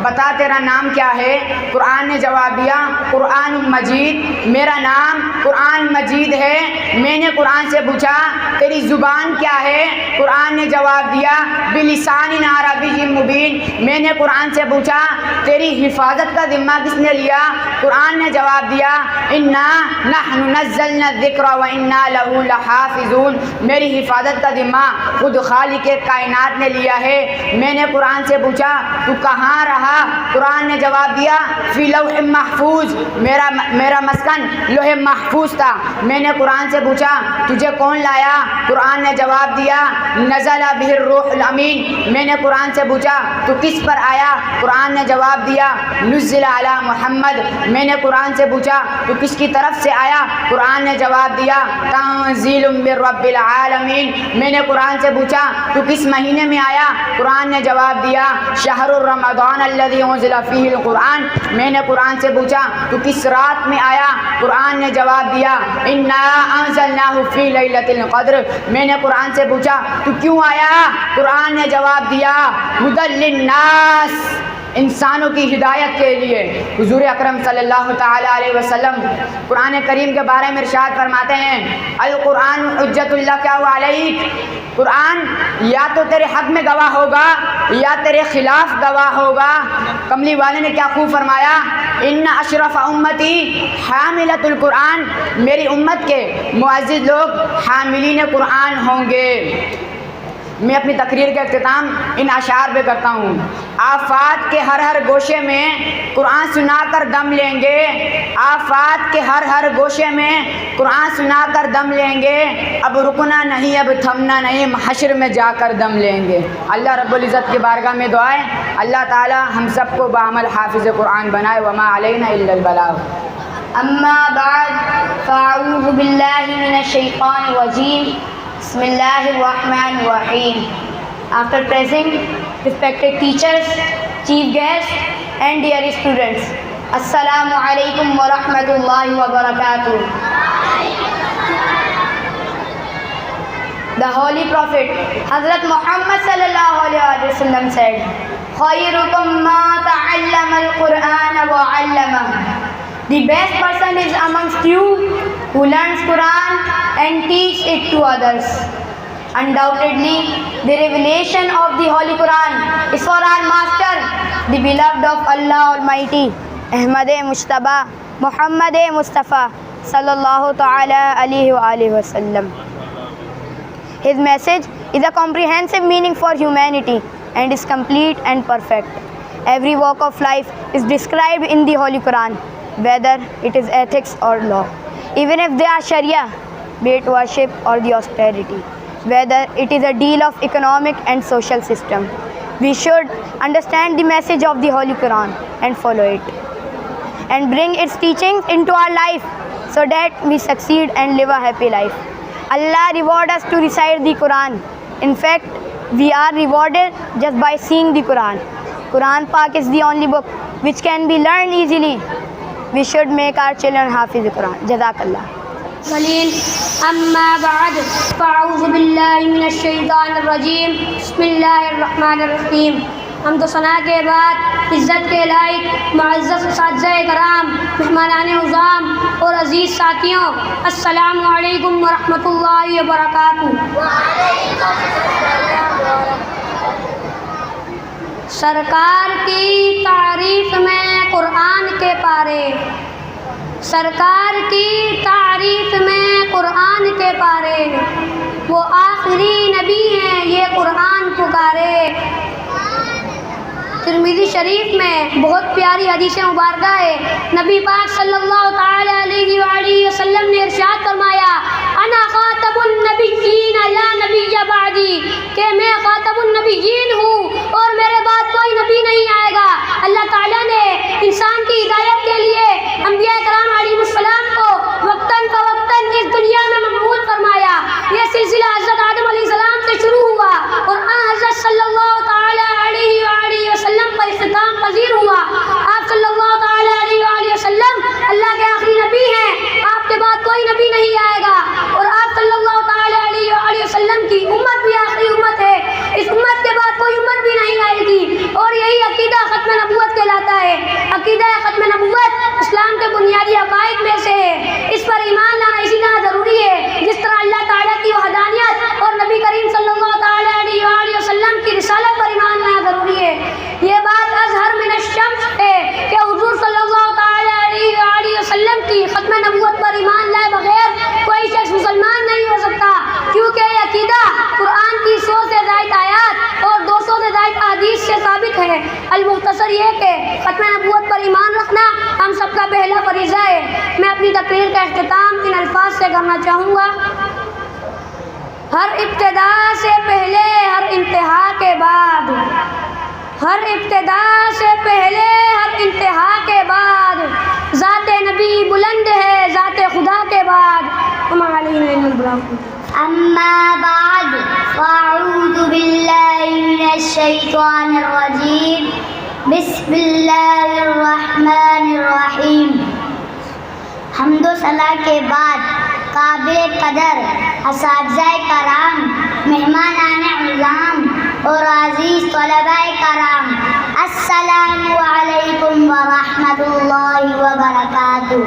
بتا تیرا نام کیا ہے؟ قرآن نے جواب دیا، قرآن مجید، میرا نام قرآن مجید ہے۔ میں نے قرآن سے پوچھا، تیری زبان کیا ہے؟ قرآن نے جواب دیا، بلسان عربی مبین۔ میں نے قرآن سے پوچھا، تیری حفاظت کا ذمہ کس نے لیا؟ قرآن نے جواب دیا، انا نحن نزلنا الذکر وانا لہ لحافظون۔ میری حفاظت کا ذمہ خود خالق کائنات نے لیا ہے۔ میں نے قرآن سے پوچھا، تو کہاں رہا؟ قرآن نے جواب دیا، فی لوح محفوظ، میرا مسکن لوح محفوظ تھا۔ میں نے قرآن سے پوچھا، تجھے کون لایا؟ قرآن نے جواب دیا، نزل بہ الروح الامین۔ میں نے قرآن سے پوچھا، تو کس پر آیا؟ قرآن نے جواب دیا، نزل علی محمد۔ میں نے قرآن سے پوچھا، تو کس کی طرف سے آیا؟ قرآن نے جواب دیا، تنزیل من رب العالمین۔ میں نے قرآن سے پوچھا، تو کس مہینے میں آیا؟ قرآن نے جواب دیا، شہر الرمضان الذی انزل فیہ القرآن۔ میں نے قرآن سے پوچھا، تو کس رات میں آیا؟ قرآن نے جواب دیا، انا انزلناہ فی لیلۃ القدر۔ میں نے قرآن سے پوچھا، تو کیوں آیا؟ قرآن نے جواب دیا، ھدی للناس، انسانوں کی ہدایت کے لیے۔ حضور اکرم صلی اللہ تعالیٰ علیہ وسلم قرآن کریم کے بارے میں ارشاد فرماتے ہیں، القرآن حجت لک و علیک، قرآن یا تو تیرے حق میں گواہ ہوگا یا تیرے خلاف گواہ ہوگا۔ کملی والے نے کیا خوب فرمایا، ان اشرف امتی حاملۃ القرآن، میری امت کے معزز لوگ حاملین قرآن ہوں گے۔ میں اپنی تقریر کا اختتام ان اشعار پہ کرتا ہوں، آفات کے ہر ہر گوشے میں قرآن سنا کر دم لیں گے، آفات کے ہر ہر گوشے میں قرآن سنا کر دم لیں گے، اب رکنا نہیں اب تھمنا نہیں، حشر میں جا کر دم لیں گے۔ اللہ رب العزت کی بارگاہ میں دعائیں، اللہ تعالی ہم سب کو بعمل حافظ قرآن بنائے، وما علینا الا البلاغ۔ اما بعد فاعوذ باللہ من الشیطان الرجیم، بسم اللہ الرحمن الرحیم۔ After present, respected teachers, chief guests and dear students, Assalamu alaikum wa rahmatullahi wa barakatuh. The Holy Prophet Hazrat Muhammad sallallahu alaihi wasallam said, "Khayrukum man ta'allama al-Qur'ana wa 'allamahu." The best person is amongst you who learns Quran and teach it to others. Undoubtedly, the revelation of the Holy Quran is for our Master, the beloved of Allah Almighty, Ahmad Mujtaba, Muhammad Mustafa, sallallahu ta'ala alayhi wa alihi wa sallam. His message is a comprehensive meaning for humanity and is complete and perfect. Every walk of life is described in the Holy Quran, whether it is ethics or law, even if they are Sharia, be it worship or the austerity, whether it is a deal of economic and social system. We should understand the message of the Holy Quran and follow it, and bring its teachings into our life so that we succeed and live a happy life. Allah reward us to recite the Quran. In fact, we are rewarded just by seeing the Quran. Quran Pak is the only book which can be learned easily. We should make our children hafiz Quran. Jazakallah. قليل أما بعد فأعوذ بالله من الشیطان الرجیم بسم اللہ الرحمن الرحیم. حمد و ثنا کے بعد عزت کے لائق معزز اساتذہ کرام، مہمانان عظام اور عزیز ساتھیوں، السلام علیکم ورحمۃ اللہ وبرکاتہ. سرکار کی تعریف میں قرآن کے پارے، سرکار کی تعریف میں قرآن کے پارے، وہ آخری نبی ہیں یہ قرآن پکارے. ترمذی شریف میں بہت پیاری حدیث مبارکہ ہے. نبی پاک صلی اللہ تعالی علیہ وآلہ وسلم نے ارشاد فرمایا، انا خاتم النبیین لا نبی بعدی، کہ میں خاتم النبیین ہوں اور میرے بعد کوئی نبی نہیں آئے گا. اللہ تعالیٰ نے انسان کی ہدایت کے لیے انبیاء کرام علیہ السلام کو وقتاً فوقتاً اس دنیا میں مبعوث فرمایا. یہ سلسلہ حضرت آدم علیہ السلام سے شروع ہوا اور حضرت صلی اللہ تعالی علیہ وآلہ وسلم پر اختتام پذیر ہوا. آپ صلی اللہ تعالی علیہ وآلہ وسلم اللہ کے آخری نبی ہیں، آپ کے بعد کوئی نبی نہیں آئے گا. اور آپ صلی اللہ تعالی علیہ وآلہ وسلم کی امت بھی آخری امت ہے، اس امت کے بعد کوئی امت بھی نہیں آئے گی. اور یہی عقیدہ ختم نبوت کہلاتا ہے. عقیدہ ختم نبوت اسلام کے بنیادی عقائد میں سے ہے. اس پر ایمان لانا اسی طرح ضروری ہے جس طرح اللہ تعالیٰ کی وحدانیت اور نبی کریم صلی اللہ تعالی علیہ وآلہ وسلم کی رسالت پر ایمان لانا ضروری ہے. یہ بات اظہر من الشمس ہے کہ حضور صلی اللہ تعالی علیہ وآلہ وسلم کی ختم نبوت پر ایمان لائے بغیر کوئی شخص مسلمان نہیں ہو سکتا، کیونکہ یہ عقیدہ قرآن کی 100 سے زائد آیات اور 200 سے زائد احادیث سے ثابت ہے. المختصر یہ کہ ختم نبوت پر ایمان رکھنا ہم سب کا پہلا فریضہ ہے. میں اپنی تقریر کا اختتام ان الفاظ سے کرنا چاہوں گا: ہر ابتدا سے پہلے ہر انتہا کے بعد، ہر ابتدا سے پہلے ہر انتہا کے بعد ذات نبی بلند ہے ذات خدا کے بعد. أما بعد فأعوذ بالله من الشيطان الرجيم بسم الله الرحمن الرحيم. حمد و ثنا کے بعد قابل قدر اساتذہ کرام، مہمانان عظام اور عزیز طلباء کرام، السلام علیکم ورحمۃ اللہ وبرکاتہ.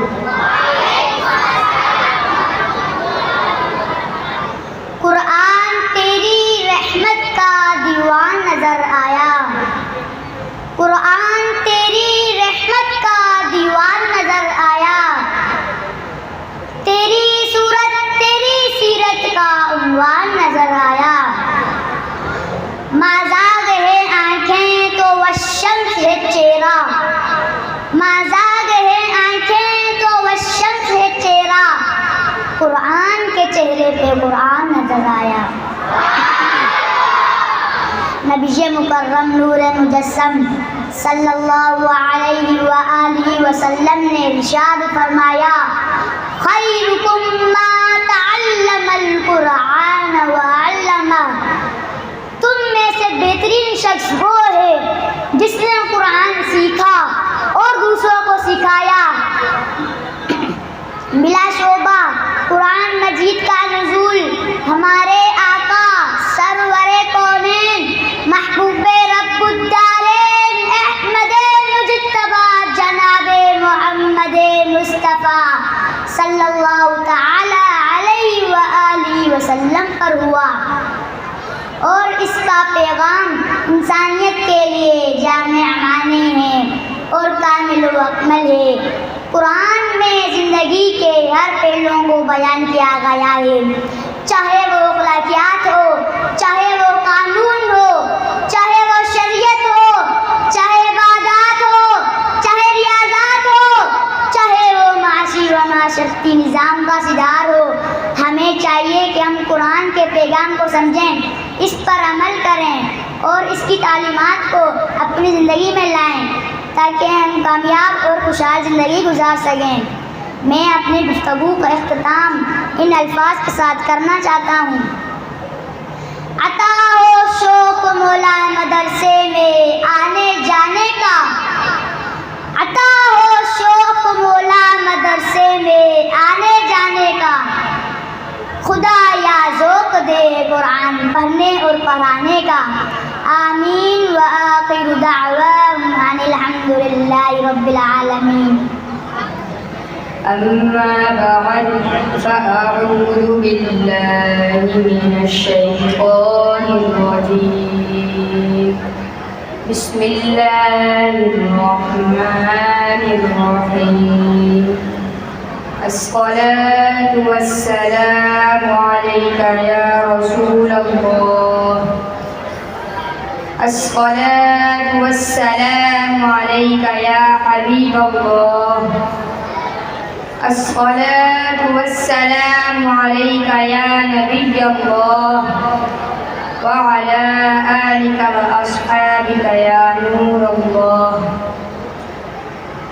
قرآن تیری رحمت کا دیوان نظر آیا، قرآن تیری رحمت کا دیوان نظر آیا، تیری صورت تیری سیرت کا عنوان نظر آیا. مازاغ ہے آنکھیں تو والشمس ہے چہرہ، مازاغ ہے آنکھیں تو والشمس ہے چہرہ، قرآن کے چہرے پہ قرآن نظر آیا. نبی مکرم نور مجسم صلی اللہ علیہ وآلہ وسلم نے ارشاد فرمایا، خیرکم ما تعلم القرآن وعلمہ. تم میں سے بہترین شخص وہ ہے جس نے قرآن سیکھا اور دوسروں کو سکھایا. بلا شبہ قرآن مجید کا نزول ہمارے آقا سرور کونین محبوب رب الدارین احمد مجتبی جناب محمد مصطفیٰ صلی اللہ تعالی علیہ وآلہ وسلم پر ہوا. پیغام انسانیت کے لیے جامع معنی ہے اور کامل و اکمل ہے۔ قرآن میں زندگی کے ہر پہلوؤں کو بیان کیا گیا ہے، چاہے وہ اخلاقیات ہو، چاہے وہ قانون ہو، چاہے وہ شریعت ہو، چاہے عبادات ہو، چاہے ریاضات ہو، چاہے وہ معاشی و معاشرتی نظام کا سدھار ہو۔ ہمیں چاہیے کہ ہم قرآن کے پیغام کو سمجھیں، اس پر عمل کریں اور اس کی تعلیمات کو اپنی زندگی میں لائیں تاکہ ہم کامیاب اور خوشحال زندگی گزار سکیں۔ میں اپنی گفتگو کا اختتام ان الفاظ کے ساتھ کرنا چاہتا ہوں۔ عطا ہو شوق مولا مدرسے میں آنے جانے کا، عطا ہو شوق مولا مدرسے میں آنے جانے کا، خدا یا ذوق دے قرآن پڑھنے اور پڑھانے کا۔ آمین وآخر دعواہم ان الحمد للہ رب العالمین۔ أما بعد فأعوذ بالله من الشيطان الرجيم بسم الله الرحمن الرحيم الصلاة والسلام عليك يا رسول الله الصلاة والسلام عليك يا حبيب الله الصلاة والسلام عليك يا نبي الله وعلى آلك وأصحابك يا نور الله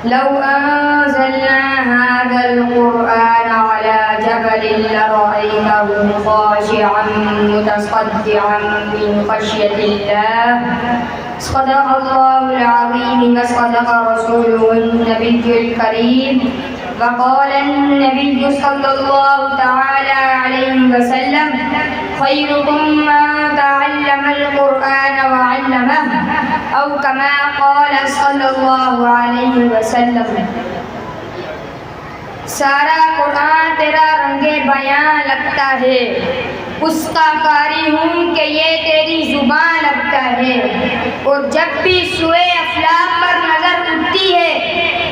لو أنزلنا هذا القرآن على جبل لرأيته خاشعا متصدعا من خشية الله صدق الله العظيم وصدق رسوله النبي الكريم وقال النبي صلى الله تعالى عليه وسلم خيركم من تعلم القرآن وعلمه أو كما قال صلى الله عليه وسلم۔ سارا قرآن تیرا رنگ بیاں لگتا ہے، اس کا قاری ہوں کہ یہ تیری زبان لگتا ہے، اور جب بھی سوئے افلاک پر نظر اٹھتی ہے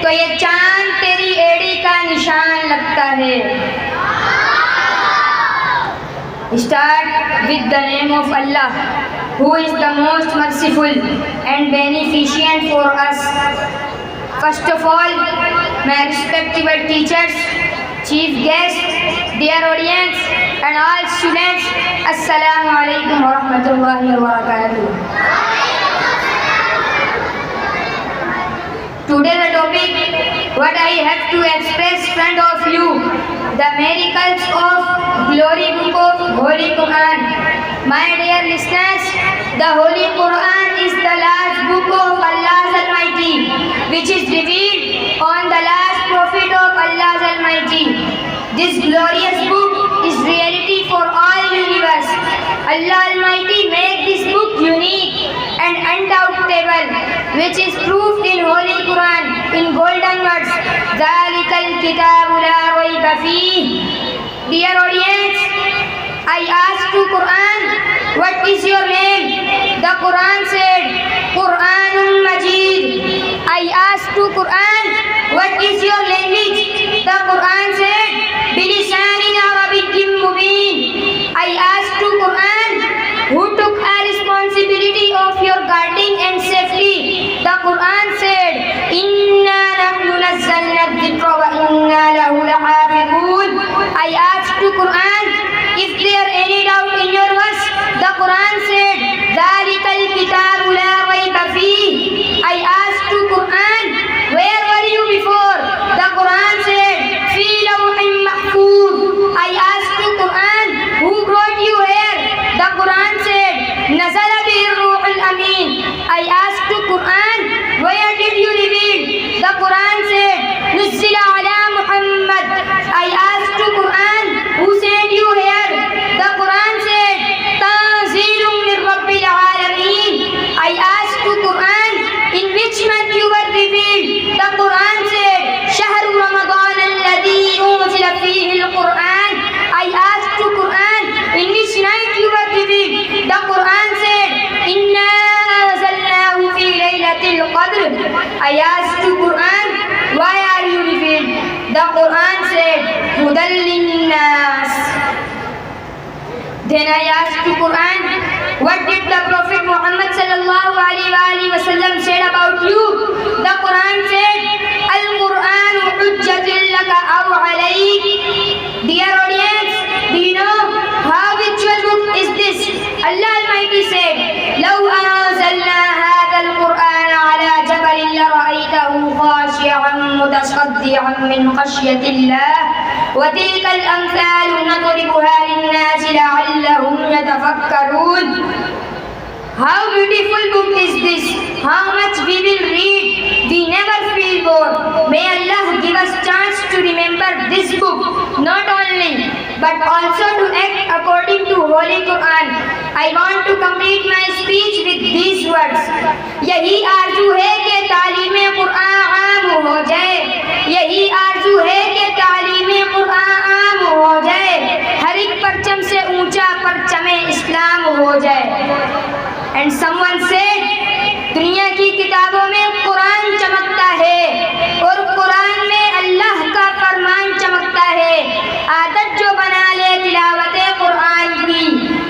تو یہ چاند تیری ایڑی کا نشان لگتا ہے۔ Start with the name of Allah, who is the most merciful and beneficent for us. First of all, my respectable teachers, chief guests, dear audience, and all students, Assalamu alaikum wa rahmatullahi wa barakatuh. Today the topic what I have to express front of you, the miracles of glory book of Holy Quran. My dear listeners, the Holy Quran is the last book of Allah Almighty, which is revealed on the last prophet of Allah Almighty. This glorious book is reality for all universe. Allah Almighty made this book unique and undoubtable, which is proved in Holy Quran in golden words, ذَلِكَ الْكِتَابُ لَا رَيْبَ فِيهِ. Dear audience, I asked to Quran, what is your name? The Quran said, Quranun Majid. I asked to Quran, what is your language? The Quran said, Bilisanin Arabiyyin Mubin. I asked to Quran, who took a responsibility of your guarding and safety? The Quran said, Inna nahnu nazzalna dhikra wa inna lahu lahafidhun. I asked to Quran, if there any doubt in your verse? The Quran said, Dhalika al-kitabu la rayba fihi. I asked to Quran, where were you before? The Quran said, Fi lawhin mahfuz. I asked to Quran, who brought you here? The Quran said, Nazala bihi ruhul amin. I asked to Quran, where did you reveal? The Quran said, Nuzzila ala Muhammad. I asked to Quran, who sent you here? The Quran said, Tanzilun min Rabbil Alameen. I asked to Quran, in which month you were revealed? The Quran said, Shahru Ramadan alladhi unzila fihi al-Quran. I asked to Quran, in which night you were revealed? The Quran said, القدر. I asked to Quran, why are you revealed? The Quran said, Hudan linnas. Then I asked to Quran, what did the Prophet Muhammad sallallahu alaihi wasallam said about you? The Quran said, Al-Quran hujjatun laka aw alayk. Dear audience, do you know how ritual book is this? Allah Almighty said, لو أنزلنا هذا القرآن على جبل لرأيته خاشعا متصدعا من خشية الله وتلك الأمثال نضربها للناس لعلهم يتفكرون. How beautiful book is this? How much we will read, we never feel bored. May Allah give us chance to remember this book, not only, but also to act according to Holy Quran. I want to complete my speech with these words. یہی آرزو ہے کہ تعلیم قرآن عام ہو جائے. یہی آرزو ہے کہ تعلیم قرآن عام ہو جائے. ہر ایک پرچم سے اونچا پرچم اسلام ہو جائے. And someone said, دنیا کی کتابوں میں قرآن چمکتا ہے اور قرآن میں اللہ کا فرمان چمکتا ہے. عادت جو بنا لے تلاوت قرآن کی,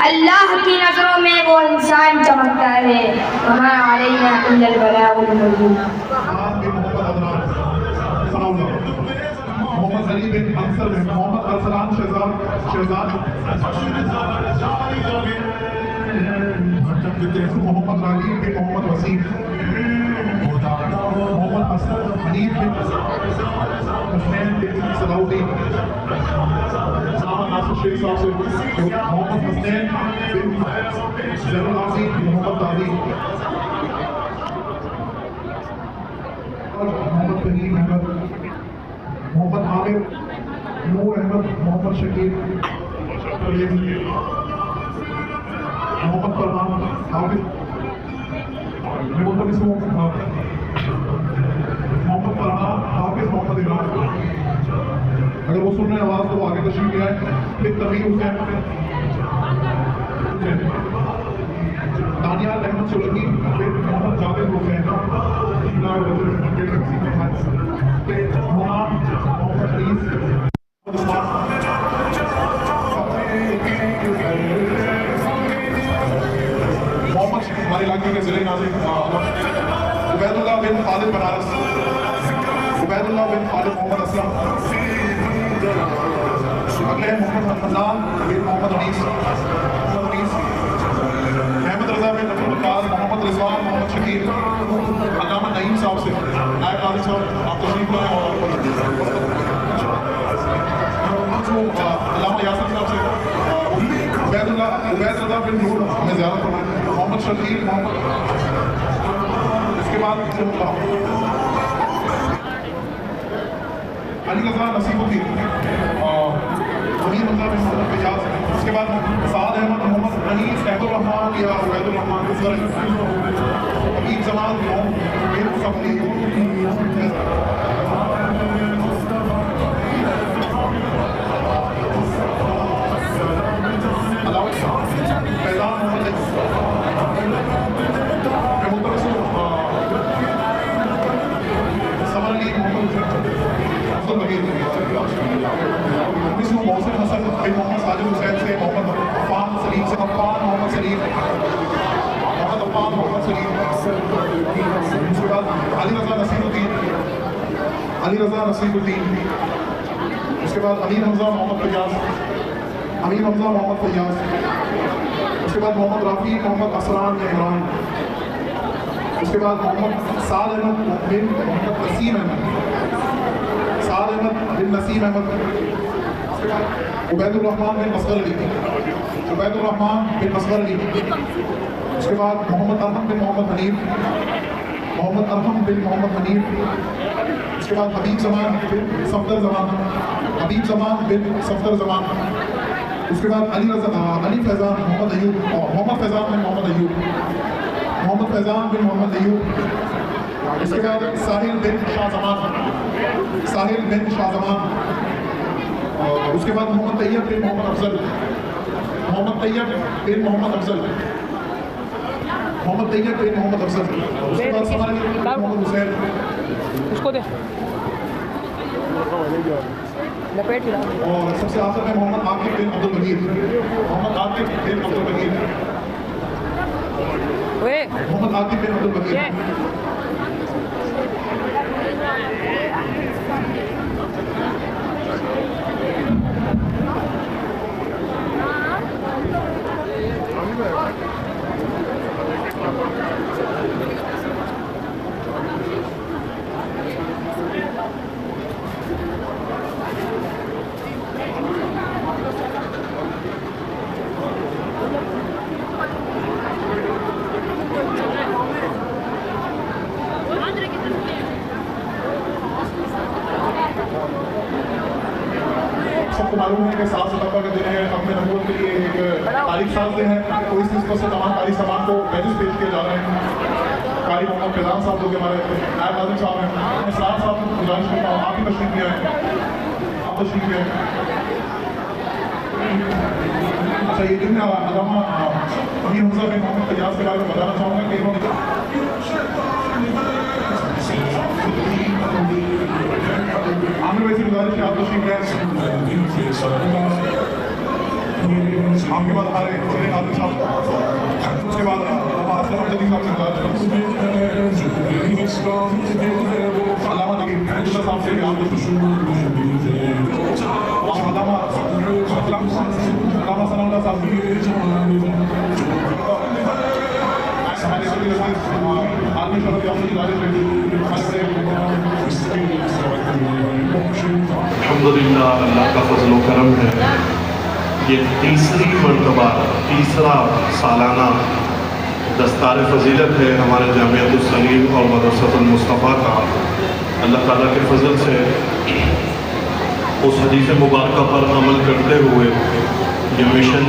اللہ کی نظروں میں وہ انسان چمکتا ہے. وما علینا الا البلاغ المبین. محمد علی بن انصر بن محمد ارسلان شہزاد محمد راغب بن محمد وسیم محمد حسن حنیف بن حسین بن صلاحالدین محمد ناصر شیخ صاحب سے محمد حسین بن زین العابدین بن محمد دادی محمد فہیم احمد محمد عامر نور احمد محمد شکیل محمد فرمان حافظ محمد فرحان حافظ محمد عمران. اگر وہ سن رہے ہیں آواز تو آگے تشریف لے آئے. پھر تقی حسین دانیال احمد سلطی پھر محمد جاوید حسین محمد علیز ہمارے علاقے کے ضلع ناظر عبید اللہ بن خالد بنارس, عبید اللہ بن خالد محمد اسلم, اگلے محمد حمدان بن محمد انیس, احمد رضا بن عبد القادر محمد رضوان محمد شکیل. علامہ نعیم صاحب سے نائب قاضی صاحب آپ تشریف لائیں. اور علامہ یاسر صاحب سے عبید رضا بن نور ہمیں زیارت فرمائیں. محمد شکیل محمد. اس کے بعد علی رضا نصیب الدین امیر رضا بن محمد فیاض. اس کے بعد سعد احمد محمد انیس عبد الرحمان یا عبید الرحمان حبیب زمان میر صفی فیضان محمد سمر علی محمد افضل بغیر. محسن حسن بن محمد ساجد حسین سے محمد عفان سلیم سے عفان محمد سلیم محمد سلیم. اس کے بعد علی رضا نصیر الدین اس کے بعد امیر حمزہ محمد فیاض. اس کے بعد محمد رافی محمد اسران عمران. اس کے بعد محمد سعد احمد بن محمد نسیم احمد. عبید الرحمان بن اصغر علی. اس کے بعد محمد ارحم بن محمد حنیف. اس کے بعد حبیب زمان بن صفدر زمان. اس کے بعد علی فیضان محمد ایوب محمد فیضان بن محمد ایوب. اس کے بعد ساحل بن شاہ زمان. اس کے بعد محمد طیب بن محمد افضل. محمد طیب بن محمد افضل، اس کے بعد ہمارے محمد حسین، اس کو دے اور سب سے آخر میں محمد عاقب بن عبد المجید، محمد عاقب بن عبد المجید، محمد عاقب بن عبد المجید. سب کو معلوم ہے کہ 7 ستمبر کا دن ہے، ختم نبوت کے لیے ایک تاریخ ساز دن ہے، تو اس نسبت سے تمام قاری صاحبان کو بیجز پیش کیے جا رہے ہیں. قاری محمد فیضان صاحب جو کہ ہمارے نائب ناظم صاحب ہیں، اسرار صاحب کو گزارش کرتا ہوں آپ بھی تشریف لے آئیں، آپ تشریف لے آئیں. اچھا یہ جو ہے علامہ امیر حمزہ بن محمد فیاض کے بارے میں بتانا چاہوں گا کہ انہوں نے عامر بھائی سے گزارش ہے آپ تشریف لے آئیں. آپ کے بعد ہمارے سیدے ناظم صاحب، اس کے بعد اسلم امجدی صاحب سے گزارش کرتا ہوں. علامہ نگین عبداللہ صاحب سے بھی آپ تشریف لے علامہ ثناء اللہ صاحب عالمی شہرت یافتہ کی گزارش ہے. الحمدللہ اللہ کا فضل و کرم ہے، یہ تیسری مرتبہ تیسرا سالانہ دستار فضیلت ہے ہمارے جامعۃ السلیم اور مدرسۃ المصطفیٰ کا. اللہ تعالیٰ کے فضل سے اس حدیث مبارکہ پر عمل کرتے ہوئے یہ مشن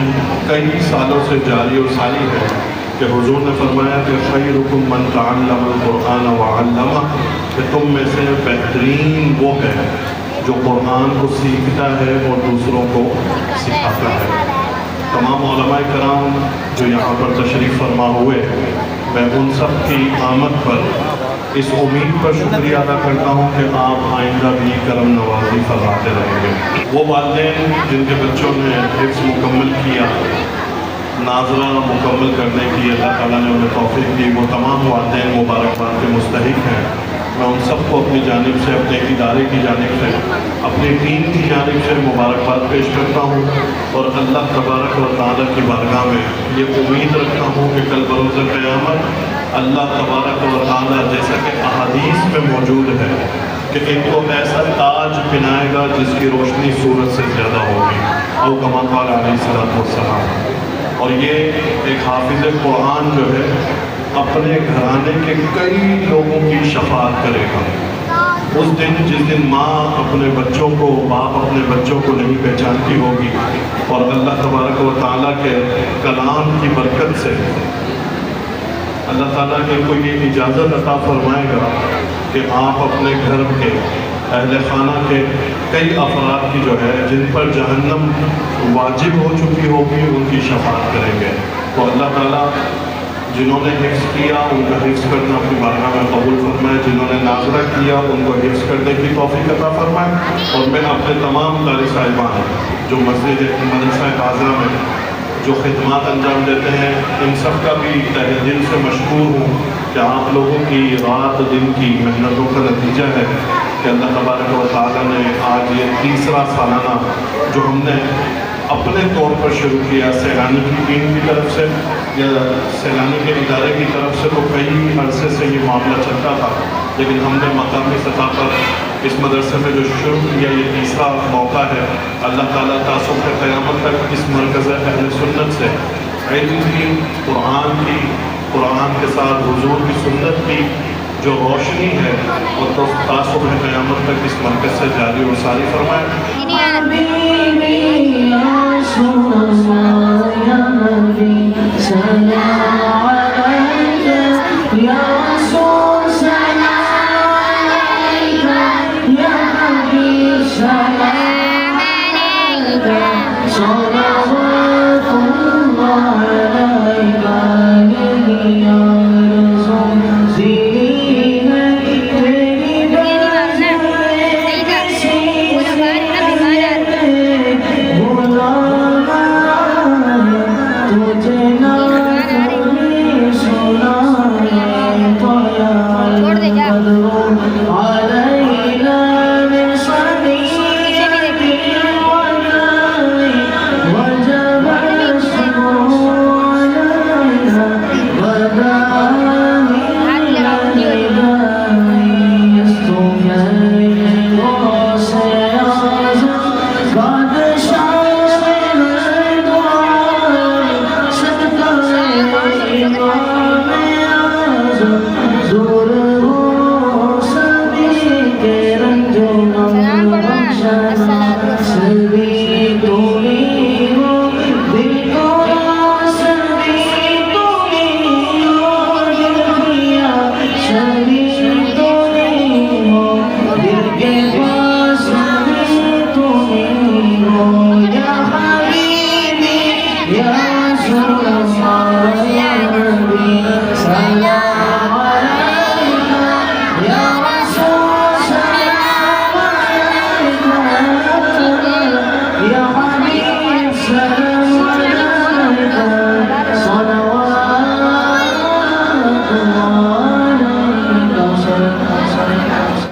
کئی سالوں سے جاری اور ساری ہے کہ حضور نے فرمایا کہ خیرکم من تعلم القرآن وعلمہ، کہ تم میں سے بہترین وہ ہے جو قرآن کو سیکھتا ہے اور دوسروں کو سکھاتا ہے. تمام علماء کرام جو یہاں پر تشریف فرما ہوئے، میں ان سب کی آمد پر اس امید پر شکریہ ادا کرتا ہوں کہ آپ آئندہ بھی کرم نوازی فرماتے رہیں گے. وہ والدین جن کے بچوں نے حفظ مکمل کیا، ناظرہ مکمل کرنے کی اللہ تعالیٰ نے انہیں توفیق دی، وہ تمام والدین مبارکباد کے مستحق ہیں. میں ان سب کو اپنی جانب سے، اپنے ادارے کی جانب سے، اپنی ٹیم کی جانب سے مبارکباد پیش کرتا ہوں اور اللہ تبارک و تعالیٰ کی بارگاہ میں یہ امید رکھتا ہوں کہ کل بروز قیامت اللہ تبارک و تعالیٰ جیسا کہ احادیث میں موجود ہے کہ ایک تو ایسا تاج پہنائے گا جس کی روشنی سورج سے زیادہ ہوگی، او کما قال علیہ الصلوۃ والسلام. اور یہ ایک حافظ قرآن جو ہے اپنے گھرانے کے کئی لوگوں کی شفاعت کرے گا. اس دن جس دن ماں اپنے بچوں کو، باپ اپنے بچوں کو نہیں پہچانتی ہوگی، اور اللہ تبارک و تعالیٰ کے کلام کی برکت سے اللہ تعالیٰ ان کو یہ اجازت عطا فرمائے گا کہ آپ اپنے گھر کے اہل خانہ کے کئی افراد کی جو ہے جن پر جہنم واجب ہو چکی ہوگی ان کی شفاعت کریں گے. تو اللہ تعالیٰ جنہوں نے حفظ کیا ان کا حفظ کرنا اپنی بارگاہ میں قبول فرمائے، جنہوں نے ناظرہ کیا ان کو حفظ کرنے کی توفیق عطا فرمائے. اور میں اپنے تمام قاری صاحبان جو مسجد مدرسہ حاضرہ میں جو خدمات انجام دیتے ہیں، ان سب کا بھی تہہ دل سے مشکور ہوں کہ آپ لوگوں کی رات دن کی محنتوں کا نتیجہ ہے کہ اللہ تبارک و تعالیٰ نے آج یہ تیسرا سالانہ جو ہم نے اپنے طور پر شروع کیا، سیلانی کی ٹیم کی طرف سے یا سیلانی کے ادارے کی طرف سے تو کئی عرصے سے یہ معاملہ چلتا تھا، لیکن ہم نے مقامی سطح پر اس مدرسے میں جو شروع کیا یہ تیسرا موقع ہے. اللہ تعالیٰ تعصب کے قیامت تک اس مرکز اہل سنت سے علم کی، قرآن کے ساتھ حضور کی سنت کی جو روشنی ہے وہ تو تعصب قیامت تک اس مرکز سے جاری اور ساری فرمائے. صلوات الله عليك البدر